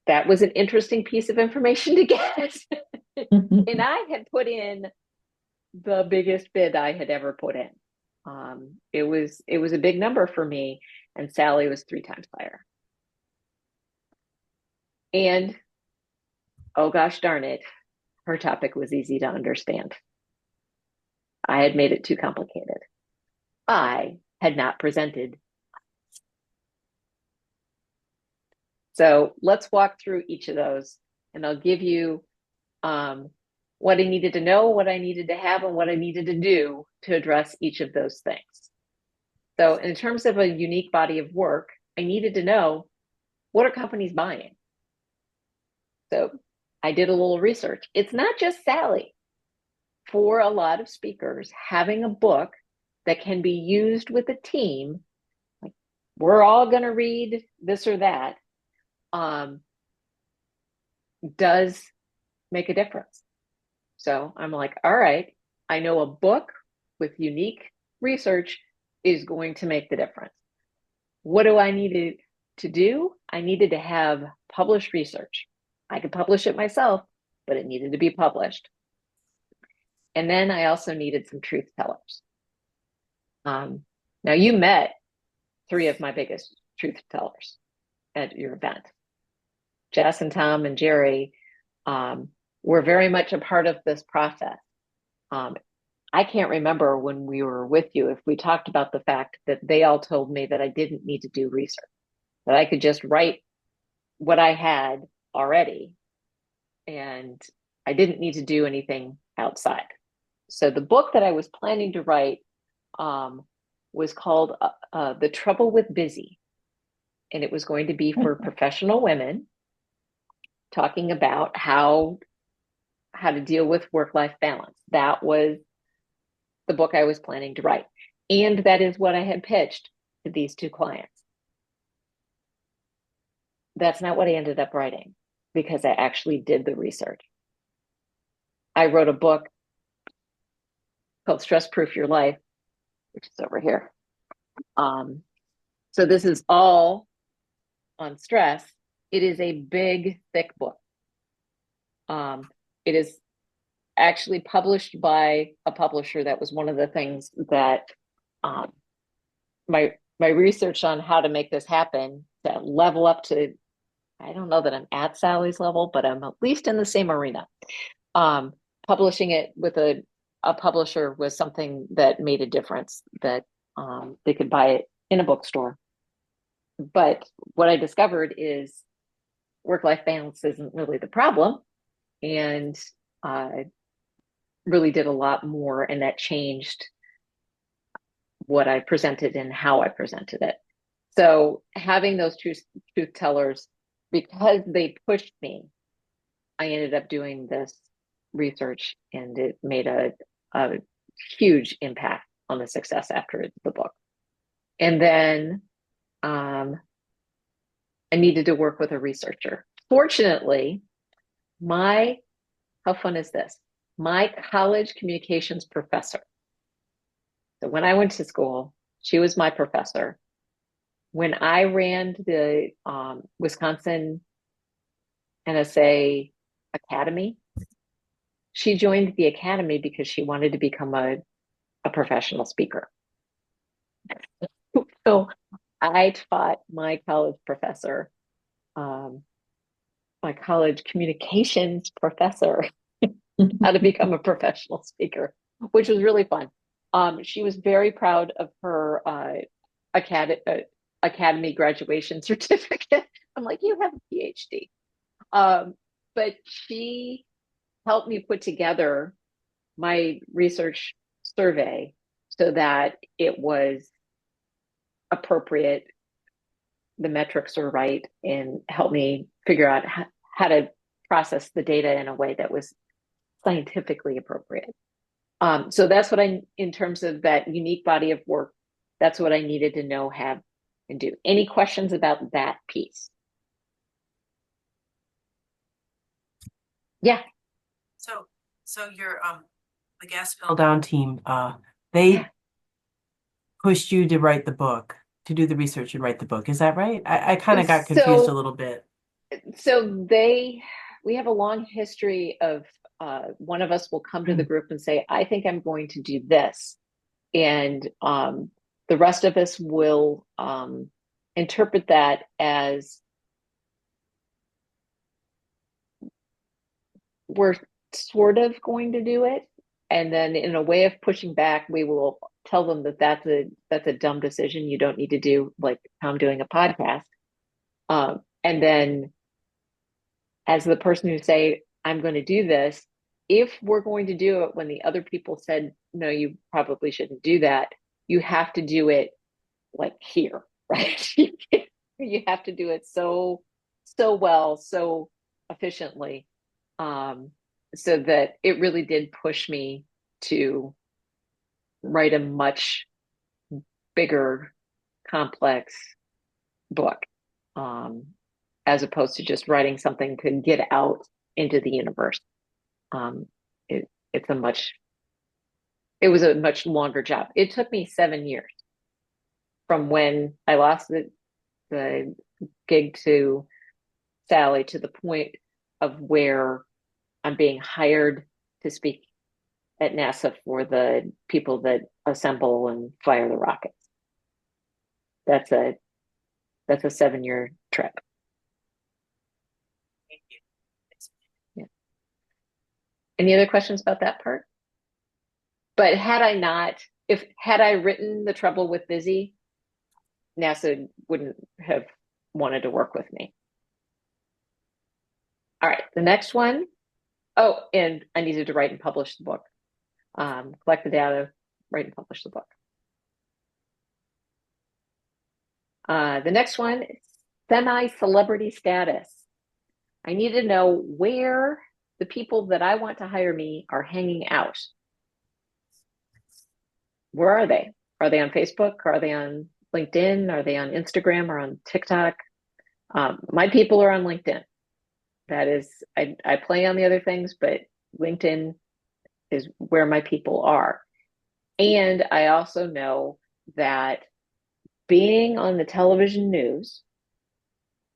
That was an interesting piece of information to get. And I had put in the biggest bid I had ever put in. It was a big number for me, and Sally was 3 times higher. And oh gosh darn it, her topic was easy to understand. I had made it too complicated. I had not presented. So let's walk through each of those, and I'll give you what I needed to know, what I needed to have, and what I needed to do to address each of those things. So in terms of a unique body of work, I needed to know, what are companies buying? So I did a little research. It's not just Sally. For a lot of speakers, having a book that can be used with a team, like we're all going to read this or that, does make a difference. So I'm like, all right, I know a book with unique research is going to make the difference. What do I need to do? I needed to have published research. I could publish it myself, but it needed to be published. And then I also needed some truth tellers. Now you met 3 of my biggest truth tellers at your event. Jess and Tom and Jerry were very much a part of this process. I can't remember when we were with you if we talked about the fact that they all told me that I didn't need to do research, that I could just write what I had already, and I didn't need to do anything outside. So the book that I was planning to write was called The Trouble with Busy. And it was going to be for professional women, talking about how to deal with work-life balance. That was the book I was planning to write. And that is what I had pitched to these 2 clients. That's not what I ended up writing, because I actually did the research. I wrote a book called Stress Proof Your Life, which is over here. So this is all on stress. It is a big, thick book. It is actually published by a publisher. That was one of the things that my research on how to make this happen, to level up to, I don't know that I'm at Sally's level, but I'm at least in the same arena. Publishing it with a publisher was something that made a difference, that they could buy it in a bookstore. But what I discovered is work-life balance isn't really the problem, and really did a lot more, and that changed what I presented and how I presented it. So having those truth tellers, because they pushed me, I ended up doing this research, and it made a huge impact on the success after the book. And then I needed to work with a researcher. Fortunately, how fun is this? My college communications professor. So when I went to school, she was my professor. When I ran the Wisconsin NSA Academy, she joined the academy because she wanted to become a professional speaker. So I taught my college professor, my college communications professor, how to become a professional speaker, which was really fun. She was very proud of her academy graduation certificate. I'm like, you have a PhD. But she helped me put together my research survey so that it was appropriate, the metrics were right, and helped me figure out how to process the data in a way that was scientifically appropriate. So that's what in terms of that unique body of work, that's what I needed to know, have, and do. Any questions about that piece? Yeah. So your the gas spill down team, they pushed you to write the book, to do the research and write the book. Is that right? I kind of got confused a little bit. So we have a long history of one of us will come to the group and say, I think I'm going to do this. And the rest of us will interpret that as we're sort of going to do it. And then in a way of pushing back, we will tell them that that's a dumb decision. You don't need to do, like how I'm doing a podcast. And then as the person who say, I'm going to do this, if we're going to do it when the other people said, no, you probably shouldn't do that, you have to do it like here, right? You have to do it so well, so efficiently, so that it really did push me to write a much bigger, complex book, as opposed to just writing something to get out into the universe. It was a much longer job. It took me 7 years from when I lost the gig to Sally to the point of where I'm being hired to speak at NASA for the people that assemble and fire the rockets. That's a 7-year trip. Thank you. Yeah. Any other questions about that part? But had I written The Trouble with Busy, NASA wouldn't have wanted to work with me. All right, the next one. Oh, and I needed to write and publish the book. Collect the data, write and publish the book. The next one is semi-celebrity status. I need to know where the people that I want to hire me are hanging out. Where are they? Are they on Facebook? Are they on LinkedIn? Are they on Instagram or on TikTok? My people are on LinkedIn. That is, I play on the other things, but LinkedIn is where my people are. And I also know that being on the television news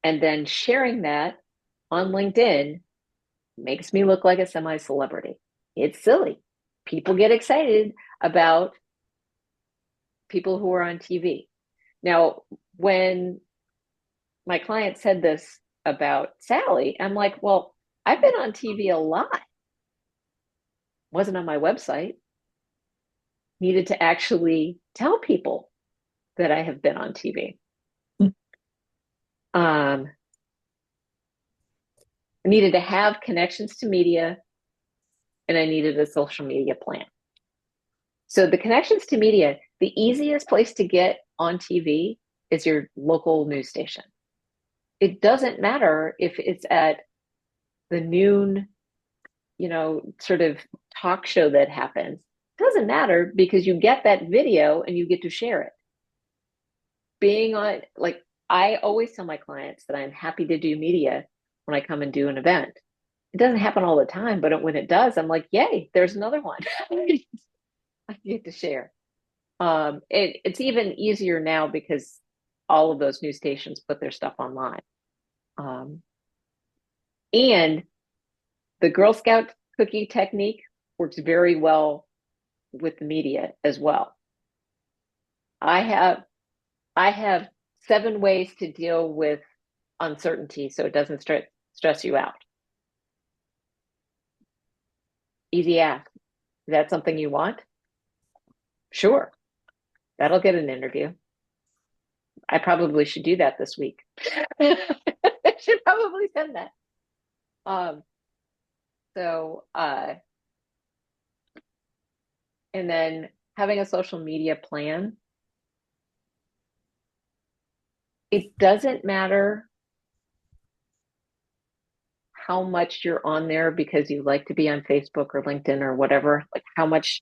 and then sharing that on LinkedIn makes me look like a semi-celebrity. It's silly. People get excited about people who are on TV. Now, when my client said this about Sally, I'm like, well, I've been on TV a lot. Wasn't on my website. Needed to actually tell people that I have been on TV. I needed to have connections to media, and I needed a social media plan. So the connections to media, the easiest place to get on TV is your local news station. It doesn't matter if it's at the noon, sort of talk show that happens. Doesn't matter because you get that video and you get to share it. Being on, like, I always tell my clients that I'm happy to do media when I come and do an event. It doesn't happen all the time, but when it does, I'm like, yay, there's another one. I get to share. It's even easier now because all of those news stations put their stuff online. And the Girl Scout cookie technique works very well with the media as well. I have 7 ways to deal with uncertainty so it doesn't stress you out. Easy ask. Is that something you want? Sure. That'll get an interview. I probably should do that this week. I should probably send that. And then having a social media plan. It doesn't matter how much you're on there because you like to be on Facebook or LinkedIn or whatever, like how much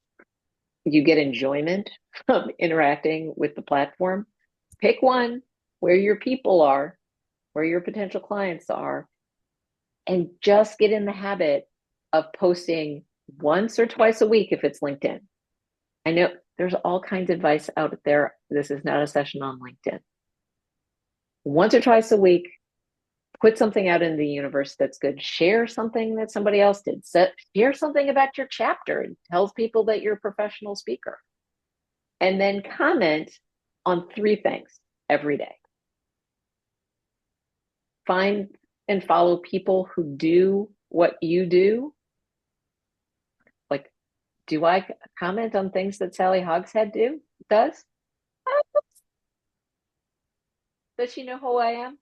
you get enjoyment from interacting with the platform. Pick one where your people are, where your potential clients are, and just get in the habit of posting once or twice a week if it's LinkedIn. I know there's all kinds of advice out there. This is not a session on LinkedIn. Once or twice a week, put something out in the universe that's good. Share something that somebody else did. Share something about your chapter. It tells people that you're a professional speaker. And then comment on 3 things every day. Find and follow people who do what you do. Like, do I comment on things that Sally Hogshead does? Does she know who I am?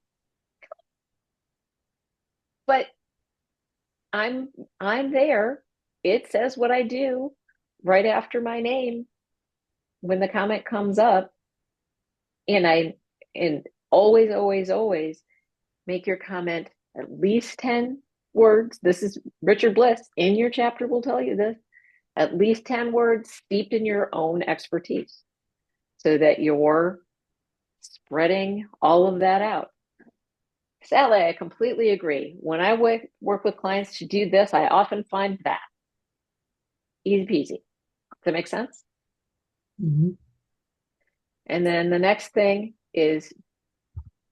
But I'm there. It says what I do right after my name when the comment comes up. And always make your comment at least 10 words. This is Richard Bliss in your chapter will tell you this. At least 10 words steeped in your own expertise so that you're spreading all of that out. Sally, I completely agree. When I work with clients to do this, I often find that easy peasy. Does that make sense? Mm-hmm. And then the next thing is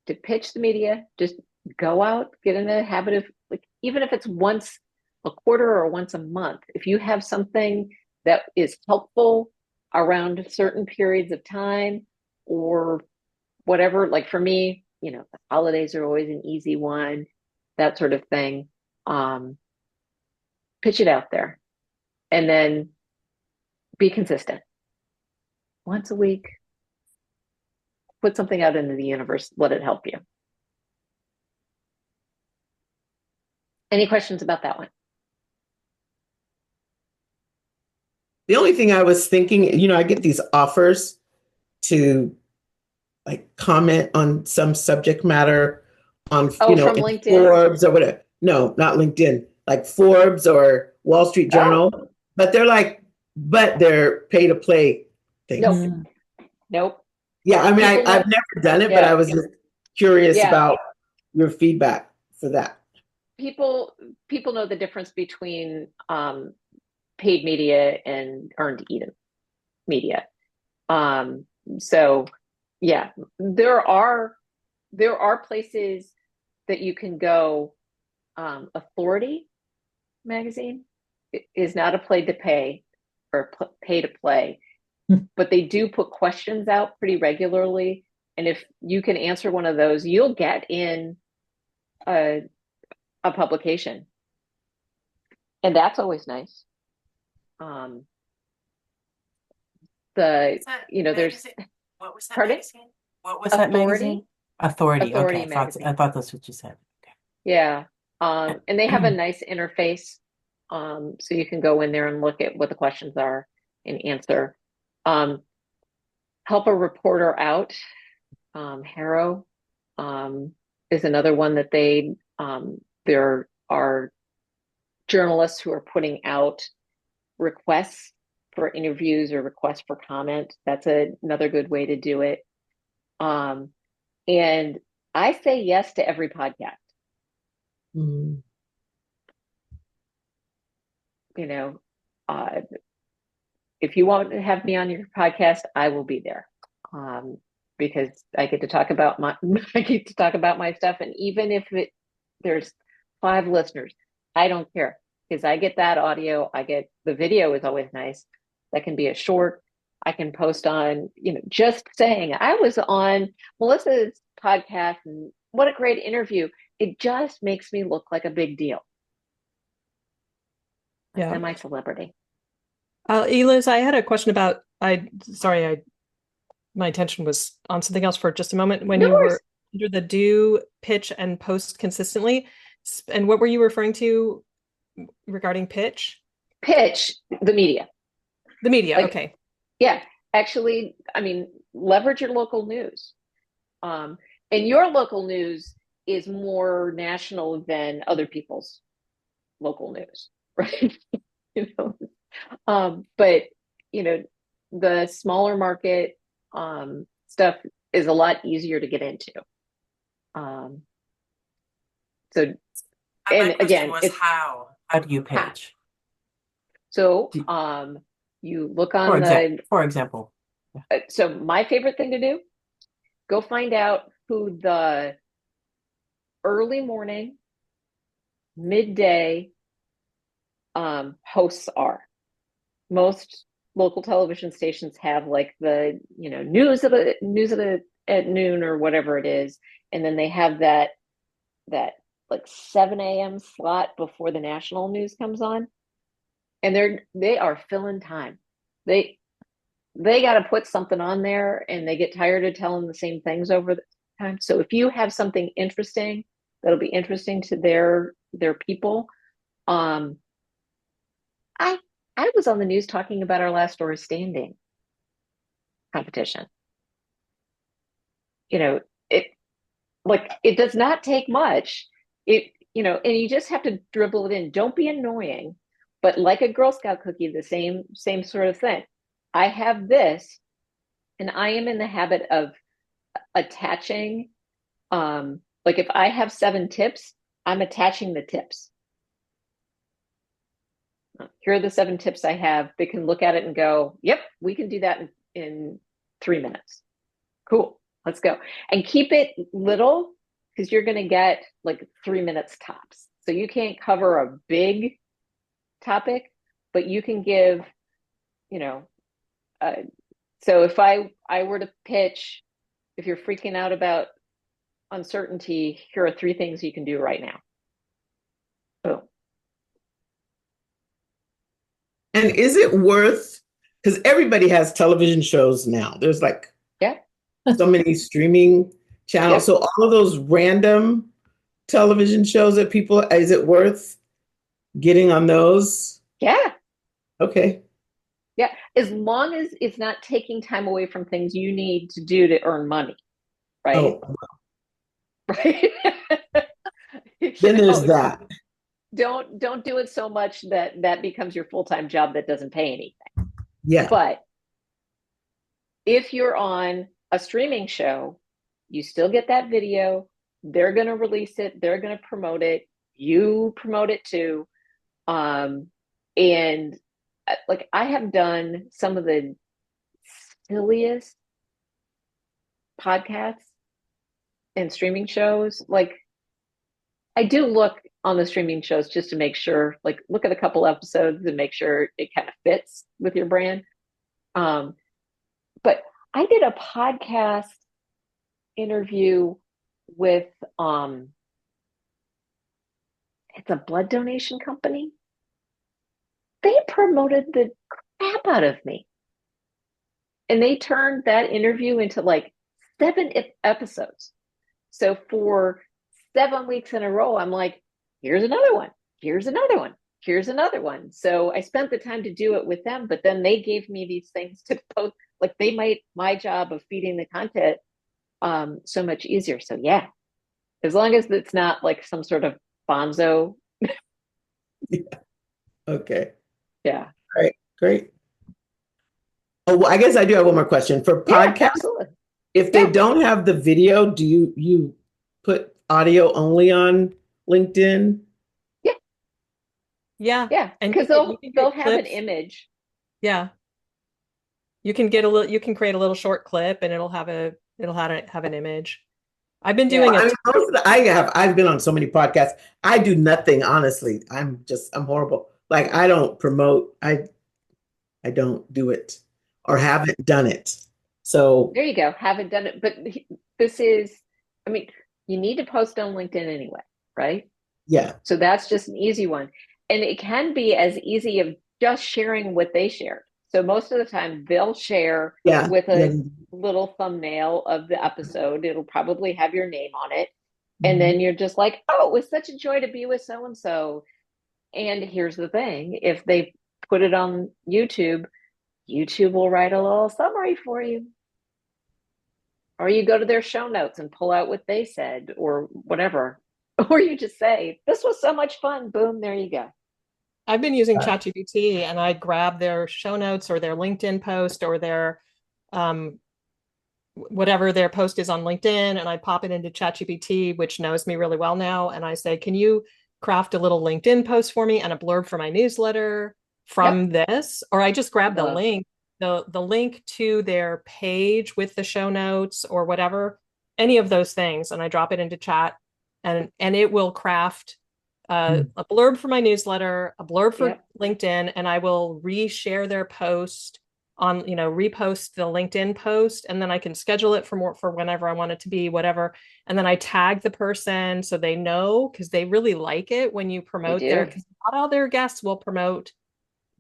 to pitch the media. Just go out, get in the habit of, like, even if it's once a quarter or once a month, if you have something that is helpful around certain periods of time or whatever, like for me, the holidays are always an easy one, that sort of thing. Pitch it out there and then be consistent. Once a week, put something out into the universe, let it help you. Any questions about that one? The only thing I was thinking, I get these offers to like comment on some subject matter on, from in LinkedIn? Forbes or whatever. No, not LinkedIn, like Forbes or Wall Street Journal. Oh. But they're pay to play things. Nope. Yeah, I mean, I've never done it, but I was just curious about your feedback for that. People know the difference between paid media and earned media. So yeah, there are places that you can go. Authority magazine is not a play to pay or pay to play, but they do put questions out pretty regularly. And if you can answer one of those, you'll get in a publication. And that's always nice. There's what was that pardon? magazine? What was that magazine? Authority. Okay, I thought that's what you said. Okay. Yeah. And they have a nice interface. So you can go in there and look at what the questions are and answer. Help a reporter out. HARO is another one that there are journalists who are putting out requests for interviews or requests for comment. That's another good way to do it. And I say yes to every podcast. Mm. You know, if you want to have me on your podcast, I will be there. Because I get to talk about I get to talk about my stuff. And even if there's 5 listeners, I don't care, because I get that audio. I get the video is always nice. That can be a short. I can post on, just saying I was on Melissa's podcast and what a great interview. It just makes me look like a big deal. A Yeah. semi-celebrity. Eliz, I had a question about, my attention was on something else for just a moment. When No you worries. were under the do, pitch, and post consistently, and what were you referring to regarding pitch? Pitch the media. The media, Like- okay. Yeah, actually, I mean, leverage your local news. And your local news is more national than other people's local news, right? But the smaller market stuff is a lot easier to get into. So My And question again, was it's- how do you How? pitch? so Do- you look For on example, so my favorite thing to do, go find out who the early morning, midday hosts are. Most local television stations have like the news of the at noon or whatever it is, and then they have that like 7 a.m. slot before the national news comes on, and they are filling time. They got to put something on there, and they get tired of telling the same things over the time. So if you have something interesting that'll be interesting to their people, I was on the news talking about our last story standing competition. It does not take much. And you just have to dribble it in. Don't be annoying, but like a Girl Scout cookie, the same sort of thing. I have this, and I am in the habit of attaching, like if I have 7 tips, I'm attaching the tips. Here are the 7 tips I have. They can look at it and go, yep, we can do that in 3 minutes. Cool, let's go. And keep it little, because you're going to get like 3 minutes tops. So you can't cover a big topic, but you can give, so if I were to pitch, if you're freaking out about uncertainty, here are 3 things you can do right now. Boom. And is it worth, because everybody has television shows now. There's like Yeah. so many streaming channels. Yep. So all of those random television shows that people, is it worth getting on those? Yeah. Okay. Yeah. As long as it's not taking time away from things you need to do to earn money. Right. Oh, Right. then there's that. Don't do it so much that becomes your full-time job that doesn't pay anything. Yeah. But if you're on a streaming show, you still get that video. They're going to release it. They're going to promote it. You promote it too. And like I have done some of the silliest podcasts and streaming shows. Like I do look on the streaming shows just to make sure, like look at a couple episodes and make sure it kind of fits with your brand. But I did a podcast interview with it's a blood donation company. They promoted the crap out of me. And they turned that interview into like 7 episodes. So for 7 weeks in a row, I'm like, here's another one. Here's another one. Here's another one. So I spent the time to do it with them, but then they gave me these things to post. Like they made my job of feeding the content so much easier. So yeah, as long as it's not like some sort of bonzo. Okay. Yeah. Great. Oh, well, I guess I do have one more question. For Yeah, podcasts, absolutely. if they Yeah. don't have the video, do you put audio only on LinkedIn? Yeah. Yeah, And because you can they'll get have an clips. image. Yeah. You can get a little, you can create a little short clip and it'll have an image. I've been Yeah. doing I a mean, I've been on so many podcasts. I do nothing, honestly. I'm horrible. Like I don't promote. I don't do it or haven't done it. So There you go. Haven't done it, but this is, I mean, you need to post on LinkedIn anyway, right? yeah, So that's just an easy one. And it can be as easy of just sharing what they shared. So most of the time they'll share yeah, with yeah. a little thumbnail of the episode. It'll probably have your name on it. And Mhm. then you're just like, oh, it was such a joy to be with so and so. And here's the thing, if they put it on YouTube, YouTube will write a little summary for you. Or you go to their show notes and pull out what they said or whatever. Or you just say, this was so much fun. Boom, there you go. I've been using ChatGPT and I grab their show notes or their LinkedIn post or their um, whatever their post is on LinkedIn, and I pop it into ChatGPT, which knows me really well now. And I say, can you craft a little LinkedIn post for me and a blurb for my newsletter from this? Or I just grab the Love. link, the link to their page with the show notes or whatever, any of those things, and I drop it into chat and it will craft a blurb for my newsletter, a blurb for Yep. LinkedIn, and I will reshare their post on, repost the LinkedIn post, and then I can schedule it for whenever I want it to be, whatever. And then I tag the person so they know, because they really like it when you promote do. because not all their guests will promote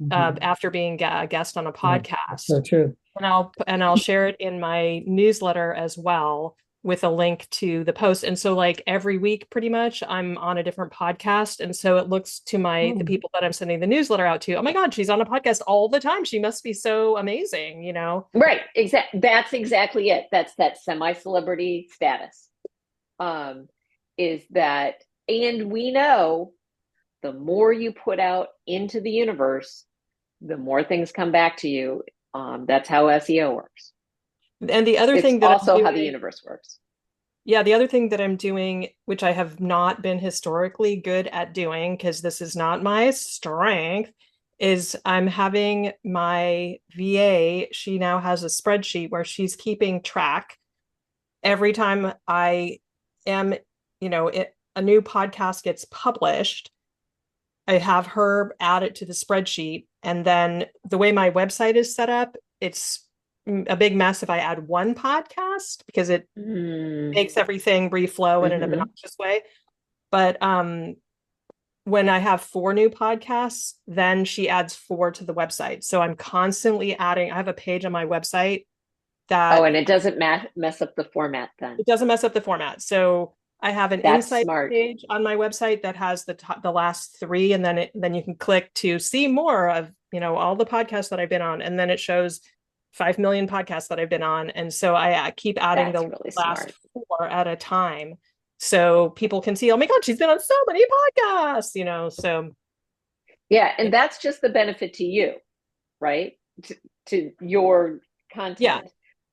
Mhm. after being a guest on a Yeah, podcast. So true. And I'll share it in my newsletter as well with a link to the post. And so like every week pretty much I'm on a different podcast. And so it looks to the people that I'm sending the newsletter out to, oh my God, she's on a podcast all the time. She must be so amazing, Right. That's exactly it. That's that semi-celebrity status. Is that, and we know the more you put out into the universe, the more things come back to you. That's how SEO works. And the other It's thing that I'm also how the doing, universe works. yeah, the other thing that I'm doing, which I have not been historically good at doing, because this is not my strength, is I'm having my VA, she now has a spreadsheet where she's keeping track every time I am, a new podcast gets published. I have her add it to the spreadsheet. And then the way my website is set up, it's a big mess if I add one podcast because it makes everything reflow in an Mhm. obnoxious way. But when I have 4 new podcasts, then she adds 4 to the website. So I'm constantly adding. I have a page on my website that Oh, and it doesn't mess up the format then. it doesn't mess up the format. So I have an That's insight smart. page on my website that has the last 3, and then you can click to see more of all the podcasts that I've been on, and then it shows 5 million podcasts that I've been on, and so I keep adding That's the really last smart. 4 at a time, so people can see, oh my God, she's been on so many podcasts, so Yeah, and that's just the benefit to you, right? To your content. Yeah.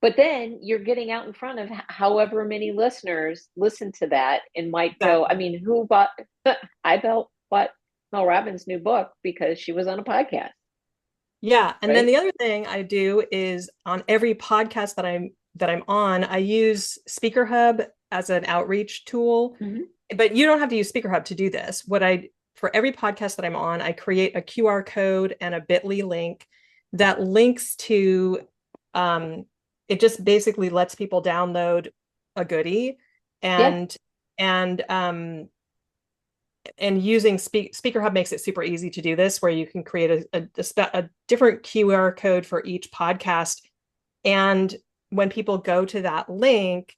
But then you're getting out in front of however many listeners listen to that and might go, I Exactly. mean, I bought Mel Robbins' new book because she was on a podcast, Yeah, and then right? the other thing I do is on every podcast that I'm on, I use Speaker Hub as an outreach tool. Mhm. But you don't have to use Speaker Hub to do this. For every podcast that I'm on, I create a QR code and a bit.ly link that links to it just basically lets people download a goodie Yeah. and using Speaker Hub makes it super easy to do this, where you can create a different QR code for each podcast. And when people go to that link,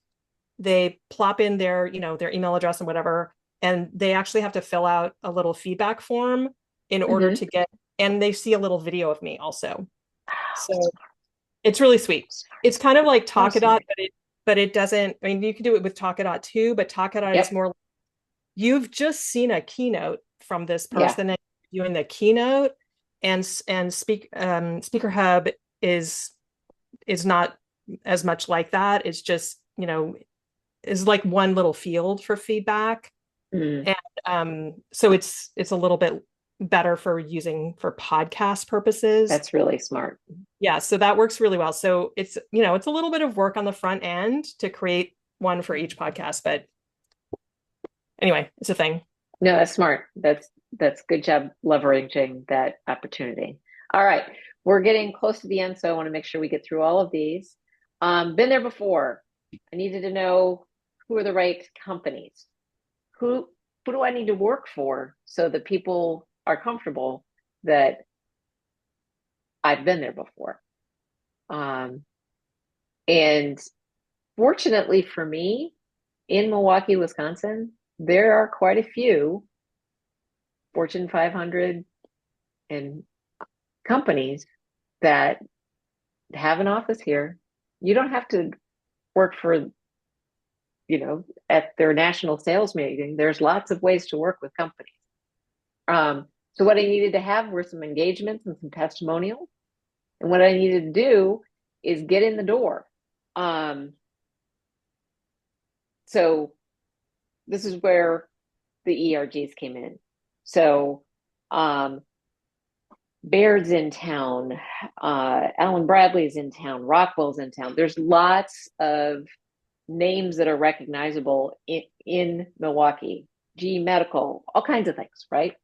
they plop in their email address and whatever, and they actually have to fill out a little feedback form in order to get, and they see a little video of me also. So it's really sweet. It's kind of like Talkadot, but it doesn't, I mean, you can do it with Talkadot too, but Talkadot is more, you've just seen a keynote from this person and doing the keynote, and Speaker Hub is is not as much like that. It's just, is like one little field for feedback. Mm, So it's a little bit better for using for podcast purposes. that's really smart. Yeah, so that works really well. So it's it's a little bit of work on the front end to create one for each podcast, but anyway, it's a thing. No, that's smart. That's good job leveraging that opportunity. All right, we're getting close to the end, so I want to make sure we get through all of these. Been there before. I needed to know who are the right companies. Who do I need to work for so that people are comfortable that I've been there before? And fortunately for me, in Milwaukee, Wisconsin, there are quite a few Fortune 500 and companies that have an office here. You don't have to work for, at their national sales meeting. There's lots of ways to work with companies. So what I needed to have were some engagements and some testimonials. And what I needed to do is get in the door. So this is where the ERGs came in. So Baird's in town, Allen Bradley's in town, Rockwell's in town. There's lots of names that are recognizable in Milwaukee, GE Medical, all kinds of things, right?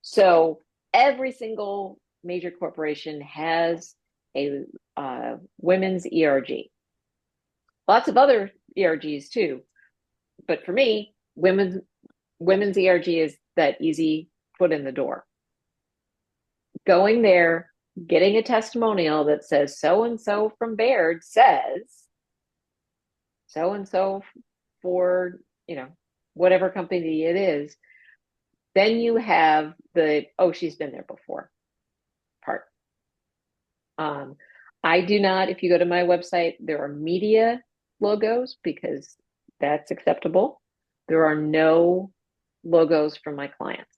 So every single major corporation has a women's ERG. Lots of other ERGs too, but for me, women's ERG is that easy foot in the door. Going there, getting a testimonial that says so-and-so from Baird says so-and-so for, whatever company it is, then you have the, oh, she's been there before part. I do not, if you go to my website, there are media logos because that's acceptable. There are no logos from my clients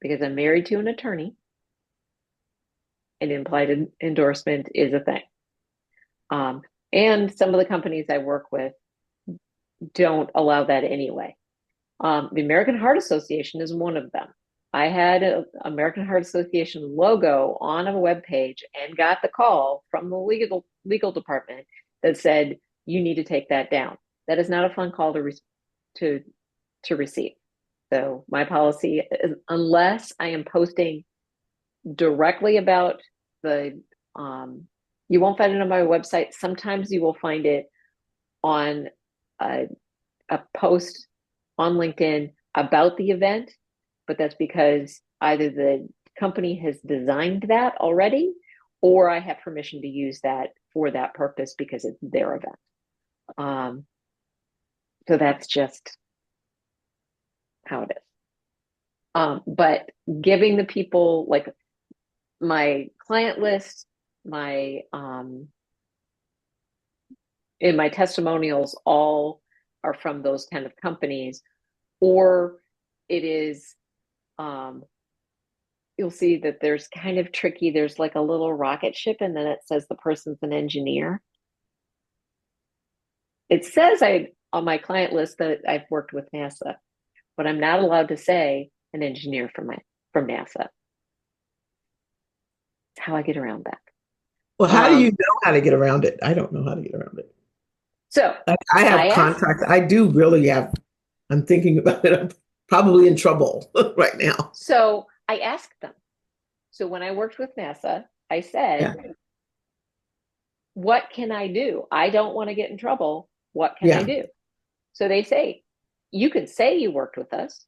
because I'm married to an attorney and implied endorsement is a thing. And some of the companies I work with don't allow that anyway. The American Heart Association is one of them. I had an American Heart Association logo on a web page and got the call from the legal department that said, you need to take that down. That is not a fun call to receive. So my policy is, unless I am posting directly about the, you won't find it on my website. Sometimes you will find it on a post on LinkedIn about the event, but that's because either the company has designed that already or I have permission to use that for that purpose because it's their event. So that's just how it is. But giving the people like my client list, my in my testimonials, all are from those kind of companies, or it is, you'll see that there's kind of tricky. There's like a little rocket ship, and then it says the person's an engineer. It says on my client list that I've worked with NASA, but I'm not allowed to say an engineer from NASA. That's how I get around that. Well, how do you know how to get around it? I don't know how to get around it. So I have contracts. I do really have. I'm thinking about it. I'm probably in trouble right now. So I asked them. So when I worked with NASA, I said, what can I do? I don't want to get in trouble. What can I do? So they say, you can say you worked with us.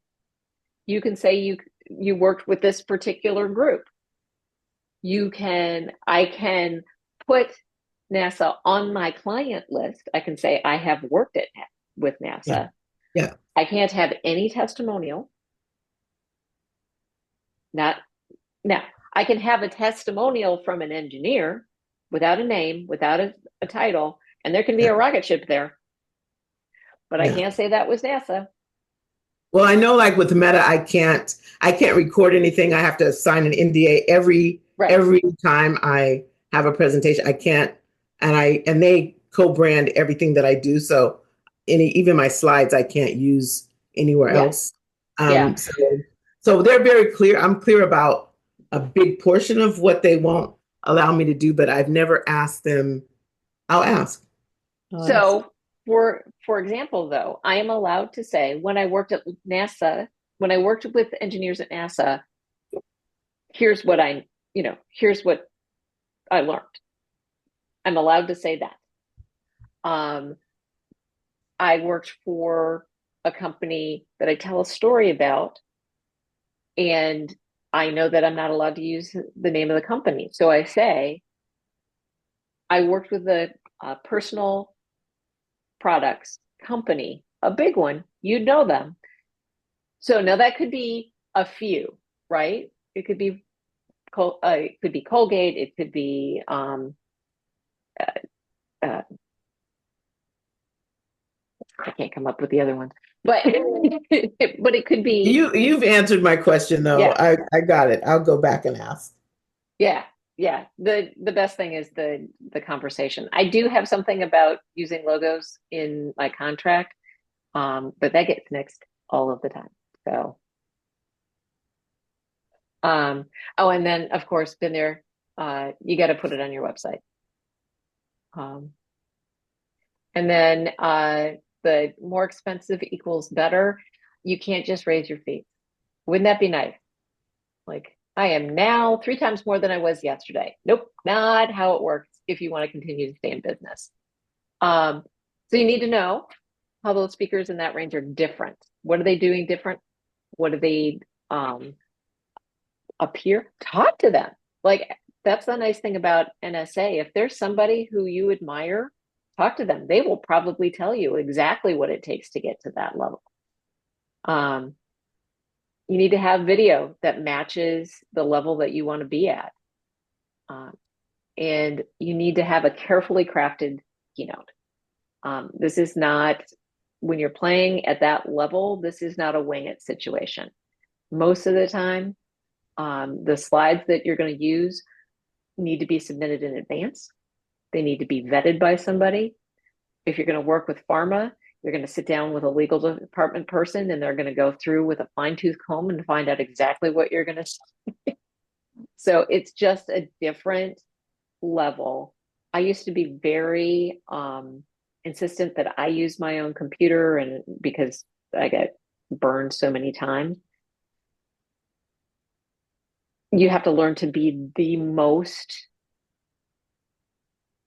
You can say you worked with this particular group. I can put NASA on my client list. I can say I have worked with NASA. Yeah. I can't have any testimonial. Now, I can have a testimonial from an engineer without a name, without a title, and there can be a rocket ship there. But I can't say that was NASA. Well, I know like with Meta, I can't record anything. I have to sign an NDA every time I have a presentation. I can't and they co-brand everything that I do. So even my slides I can't use anywhere Yeah. else. Yeah. So they're very clear. I'm clear about a big portion of what they won't allow me to do, but I've never asked them. I'll ask. I'll ask. So for example, though, I am allowed to say when I worked at NASA, when I worked with engineers at NASA, here's what here's what I learned. I'm allowed to say that. I worked for a company that I tell a story about, and I know that I'm not allowed to use the name of the company. So I say, I worked with a personal products company, a big one, you'd know them. So now that could be a few, right? It could be Colgate, it could be uh, I can't come up with the other ones, but but it could be You've answered my question though. yeah, I got it. I'll go back and ask. yeah, yeah. The best thing is the conversation. I do have something about using logos in my contract, but that gets nixed all of the time. So oh, and then of course, been there. You got to put it on your website. Um, and then the more expensive equals better. You can't just raise your fees. Wouldn't that be nice? Like, I am now 3 times more than I was yesterday. Nope, not how it works if you want to continue to stay in business. So you need to know how those speakers in that range are different. What are they doing different? What do they appear? Talk to them. Like, that's the nice thing about NSA. If there's somebody who you admire, talk to them. They will probably tell you exactly what it takes to get to that level. You need to have video that matches the level that you want to be at. And you need to have a carefully crafted keynote. This is not, when you're playing at that level, this is not a wing it situation. Most of the time, the slides that you're going to use need to be submitted in advance. They need to be vetted by somebody. If you're going to work with pharma, you're going to sit down with a legal department person and they're going to go through with a fine-tooth comb and find out exactly what you're going to say. So it's just a different level. I used to be very insistent that I use my own computer, and because I get burned so many times. You have to learn to be the most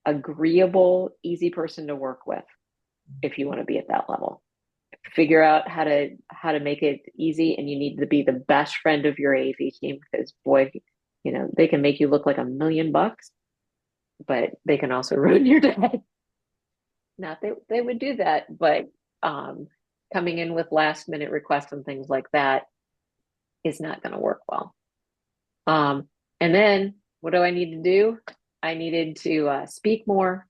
agreeable, easy person to work with if you want to be at that level. Figure out how to make it easy, and you need to be the best friend of your AV team, because boy, they can make you look like $1,000,000, but they can also ruin your day. Not that they would do that, but coming in with last minute requests and things like that is not going to work well. And then what do I need to do? I needed to speak more,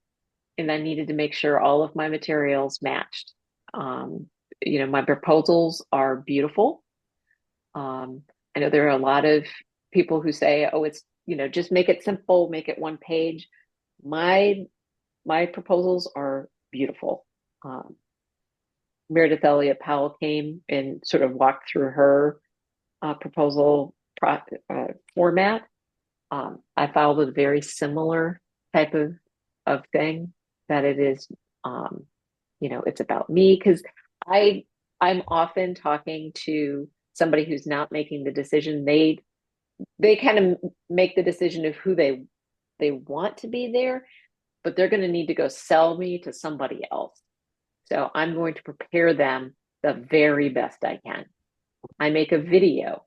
and I needed to make sure all of my materials matched. My proposals are beautiful. I know there are a lot of people who say, oh, it's, just make it simple, make it one page. My proposals are beautiful. Meredith Elliott Powell came and sort of walked through her proposal format. I followed a very similar type of thing, that it is, it's about me, because I'm often talking to somebody who's not making the decision. They kind of make the decision of who they want to be there, but they're going to need to go sell me to somebody else. So I'm going to prepare them the very best I can. I make a video.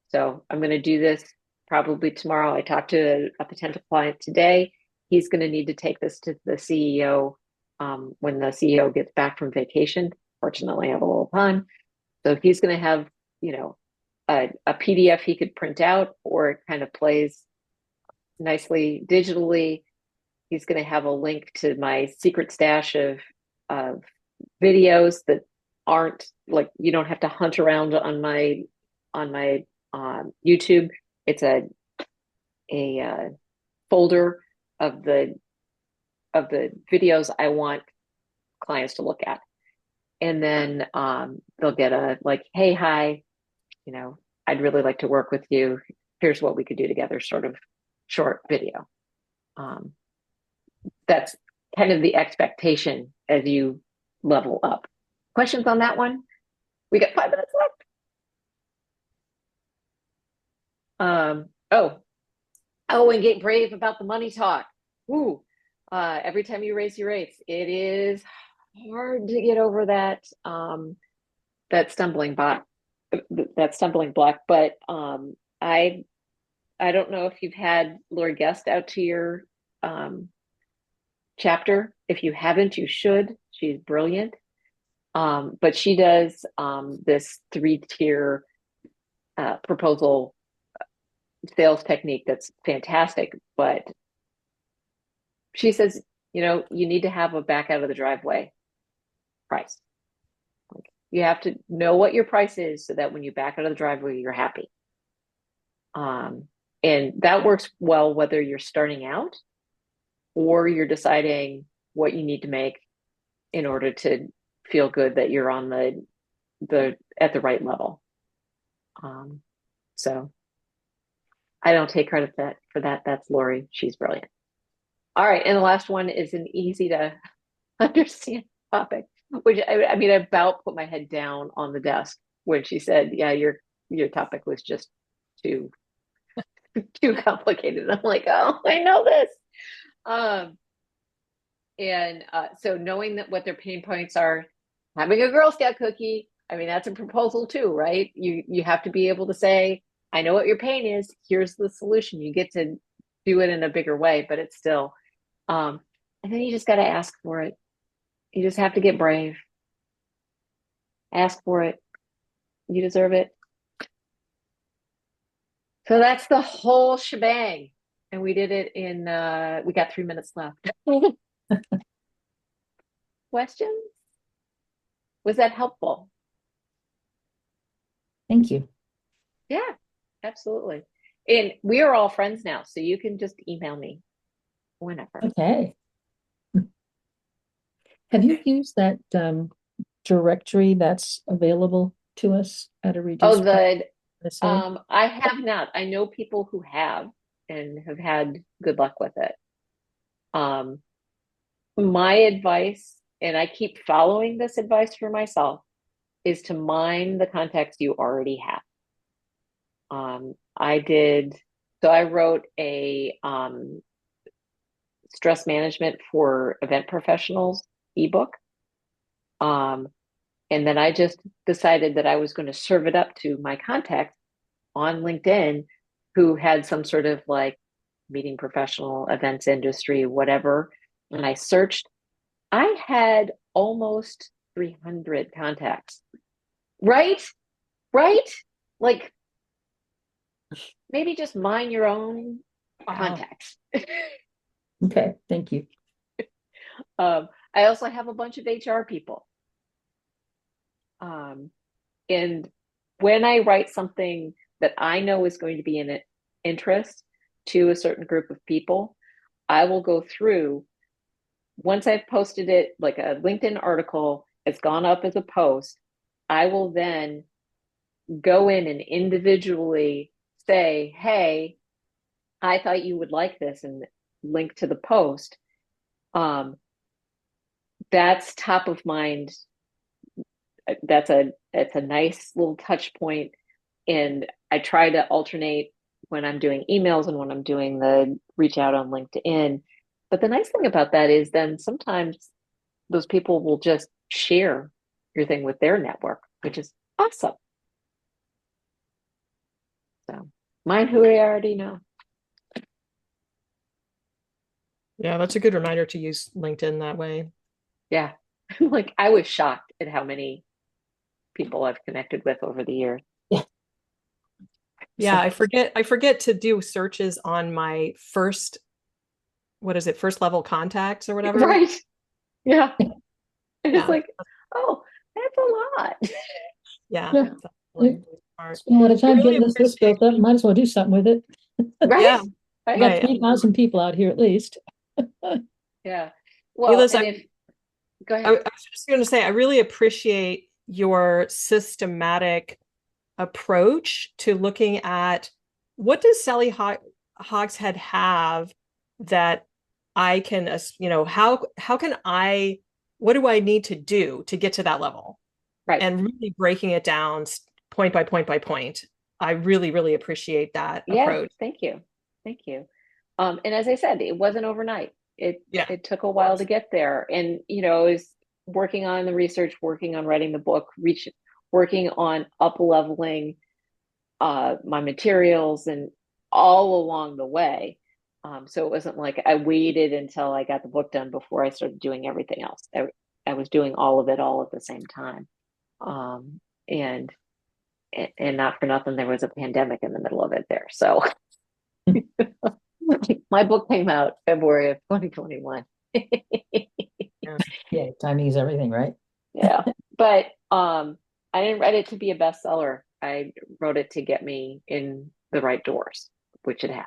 So I'm going to do this probably tomorrow. I talked to a potential client today. He's going to need to take this to the CEO when the CEO gets back from vacation. Fortunately, I have a little time. So he's going to have, a PDF he could print out, or it kind of plays nicely digitally. He's going to have a link to my secret stash of videos that aren't, like, you don't have to hunt around on my YouTube. It's a folder of the of the videos I want clients to look at. And then they'll get a like, hey, hi, I'd really like to work with you. Here's what we could do together, sort of short video. That's kind of the expectation as you level up. Questions on that one? We got 5 minutes left. And get brave about the money talk. Woo. Every time you raise your rates, it is hard to get over that stumbling block. But I don't know if you've had Lori Guest out to your chapter. If you haven't, you should. She's brilliant. But she does this 3-tier proposal sales technique that's fantastic. But she says, you need to have a back out of the driveway price. You have to know what your price is so that when you back out of the driveway, you're happy. And that works well whether you're starting out or you're deciding what you need to make in order to feel good that you're on the at the right level. So I don't take credit for that. That's Lori. She's brilliant. All right, and the last one is an easy to understand topic, which I mean, I about put my head down on the desk when she said, "Yeah, your topic was just too complicated." I'm like, "Oh, I know this." So knowing that what their pain points are, having a Girl Scout cookie, I mean, that's a proposal too, right? You have to be able to say, "I know what your pain is. Here's the solution." You get to do it in a bigger way, but it's still. And then you just got to ask for it. You just have to get brave. Ask for it. You deserve it. So that's the whole shebang. And we did it in, we got 3 minutes left. Questions? Was that helpful? Thank you. Yeah, absolutely. And we are all friends now, so you can just email me whenever. Okay. Have you used that directory that's available to us at a reduced price? I have not. I know people who have and have had good luck with it. My advice, and I keep following this advice for myself, is to mine the contacts you already have. I wrote a stress management for event professionals ebook. And then I just decided that I was going to serve it up to my contacts on LinkedIn who had some sort of like meeting professional, events industry, whatever. And I searched, I had almost 300 contacts. Right? Like maybe just mine your own contacts. Okay, thank you. I also have a bunch of HR people. And when I write something that I know is going to be in interest to a certain group of people, I will go through, once I've posted it, like a LinkedIn article, it's gone up as a post, I will then go in and individually say, hey, I thought you would like this, and link to the post. That's top of mind. That's a nice little touch point. And I try to alternate when I'm doing emails and when I'm doing the reach out on LinkedIn. But the nice thing about that is then sometimes those people will just share your thing with their network, which is awesome. So mine who I already know. Yeah, that's a good reminder to use LinkedIn that way. Yeah. Like I was shocked at how many people I've connected with over the years. Yeah, I forget to do searches on my first level contacts or whatever. Right. Yeah. And Yeah. it's like, oh, that's a lot. Yeah. Yeah. That's really smart. Spend a lot of time really getting this list built up. Might as well do something with it. Right. Yeah. We got Right. 3,000 people out here at least. Yeah. Well, Liz, and if, go I ahead. was just going to say, I really appreciate your systematic approach to looking at what does Sally Hogshead have that I can, how can I, what do I need to do to get to that level? Right. And really breaking it down point by point by point. I really, really appreciate that Yeah, approach. thank you. Thank you. And as I said, it wasn't overnight. Yeah. It took a while to get there. And, I was working on the research, working on writing the book, working on up leveling my materials and all along the way. So it wasn't like I waited until I got the book done before I started doing everything else. I was doing all of it all at the same time. And not for nothing, there was a pandemic in the middle of it there. So my book came out February of 2021. Yeah, timing is everything, right? Yeah. But I didn't write it to be a bestseller. I wrote it to get me in the right doors, which it has.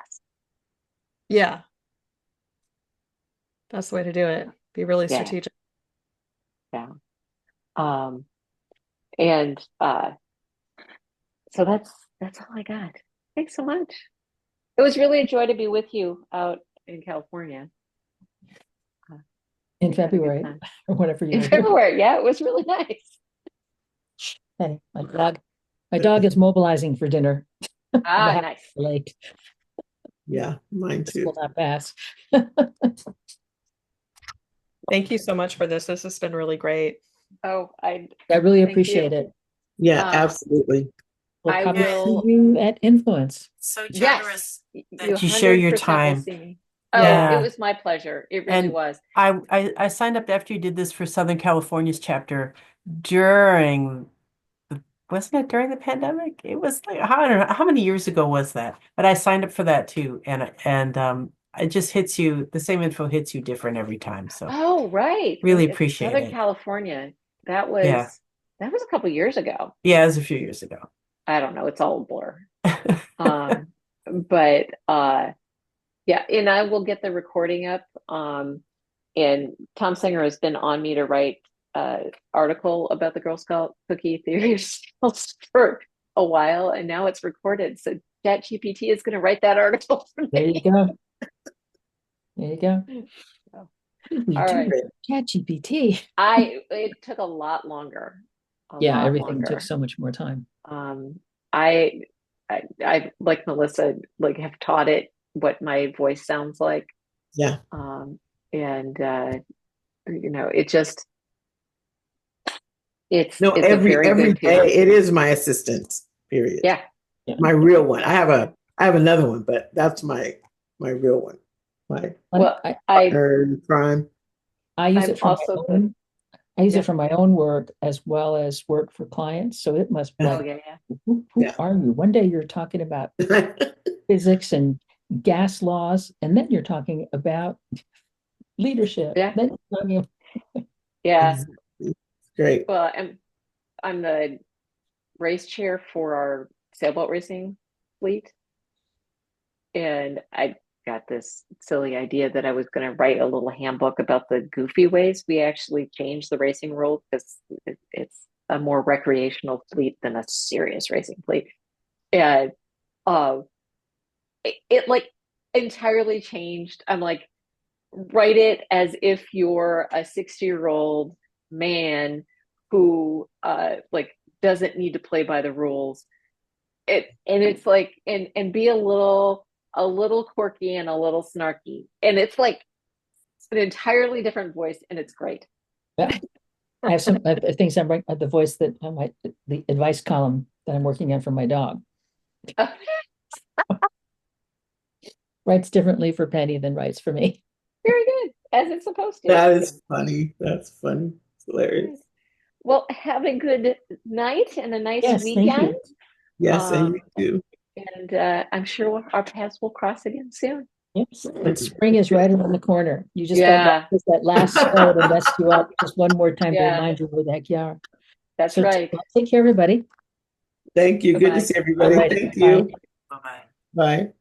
Yeah. That's the way to do it. Be really Yeah. strategic. Yeah. And so that's all I got. Thanks so much. It was really a joy to be with you out in California. In Had a good February time. or whatever you In were here. February, yeah, it was really nice. Hey, my dog is mobilizing for dinner. Ah, nice. Late. Yeah, mine This too. will not pass. Thank you so much for this. This has been really great. Oh, I really Thank appreciate you. it. Yeah, absolutely. We'll I probably will. see you at Influence. So Yes, generous you that you share your 100% will time. see me. Oh, Yeah. it was my pleasure. It really And was. I signed up after you did this for Southern California's chapter during wasn't it during the pandemic? It was like I don't know how many years ago was that? But I signed up for that too, and it just hits you. The same info hits you different every time. So Oh, right. really It's appreciate Southern it. California. That Yeah, was a couple years ago. yeah, it was a few years ago. I don't know. It's all a blur. But yeah, and I will get the recording up. And Tom Singer has been on me to write article about the Girl Scout cookie theory for a while, and now it's recorded. So ChatGPT is going to write that article for There me. you go. There you go. So, We all do right. ChatGPT. It took a lot longer. Yeah, Lot everything longer. took so much more time. I like Melissa, like have taught it what my voice sounds like. Yeah. And it just it's No, a very every good tool. day it is my assistant, period. Yeah. My real one. I have another one, but that's my real one. My Well, I partner in crime. use I'm it for also my own. I use Yeah. it for my own work as well as work for clients. So it must Oh, like, yeah. who Yeah. are you? One day you're talking about physics and gas laws, and then you're talking about leadership. Yeah. Then you're talking Yeah. Great. Well, I'm the race chair for our sailboat racing fleet. And I got this silly idea that I was going to write a little handbook about the goofy ways we actually change the racing rules, because it's a more recreational fleet than a serious racing fleet. And it like entirely changed. I'm like, write it as if you're a 60-year-old man who like doesn't need to play by the rules. It's like and be a little quirky and a little snarky. And it's like an entirely different voice, and it's great. I have some things I'm writing the voice that the advice column that I'm working on for my dog. Writes differently for Penny than writes for me. Very good, as it's supposed to. That is funny. That's funny. It's hilarious. Well, have a good night and a nice Yes, thank you. weekend. Yes, and you too. And I'm sure our paths will cross again soon. Yes, but spring is right around the corner. You just Yeah. got that last snow to mess you up just one more time to Yeah. remind you where the heck you are. That's So right. take care, everybody. Thank you. Good Bye-bye. to see everybody. Bye-bye. Thank you. Bye-bye. Bye.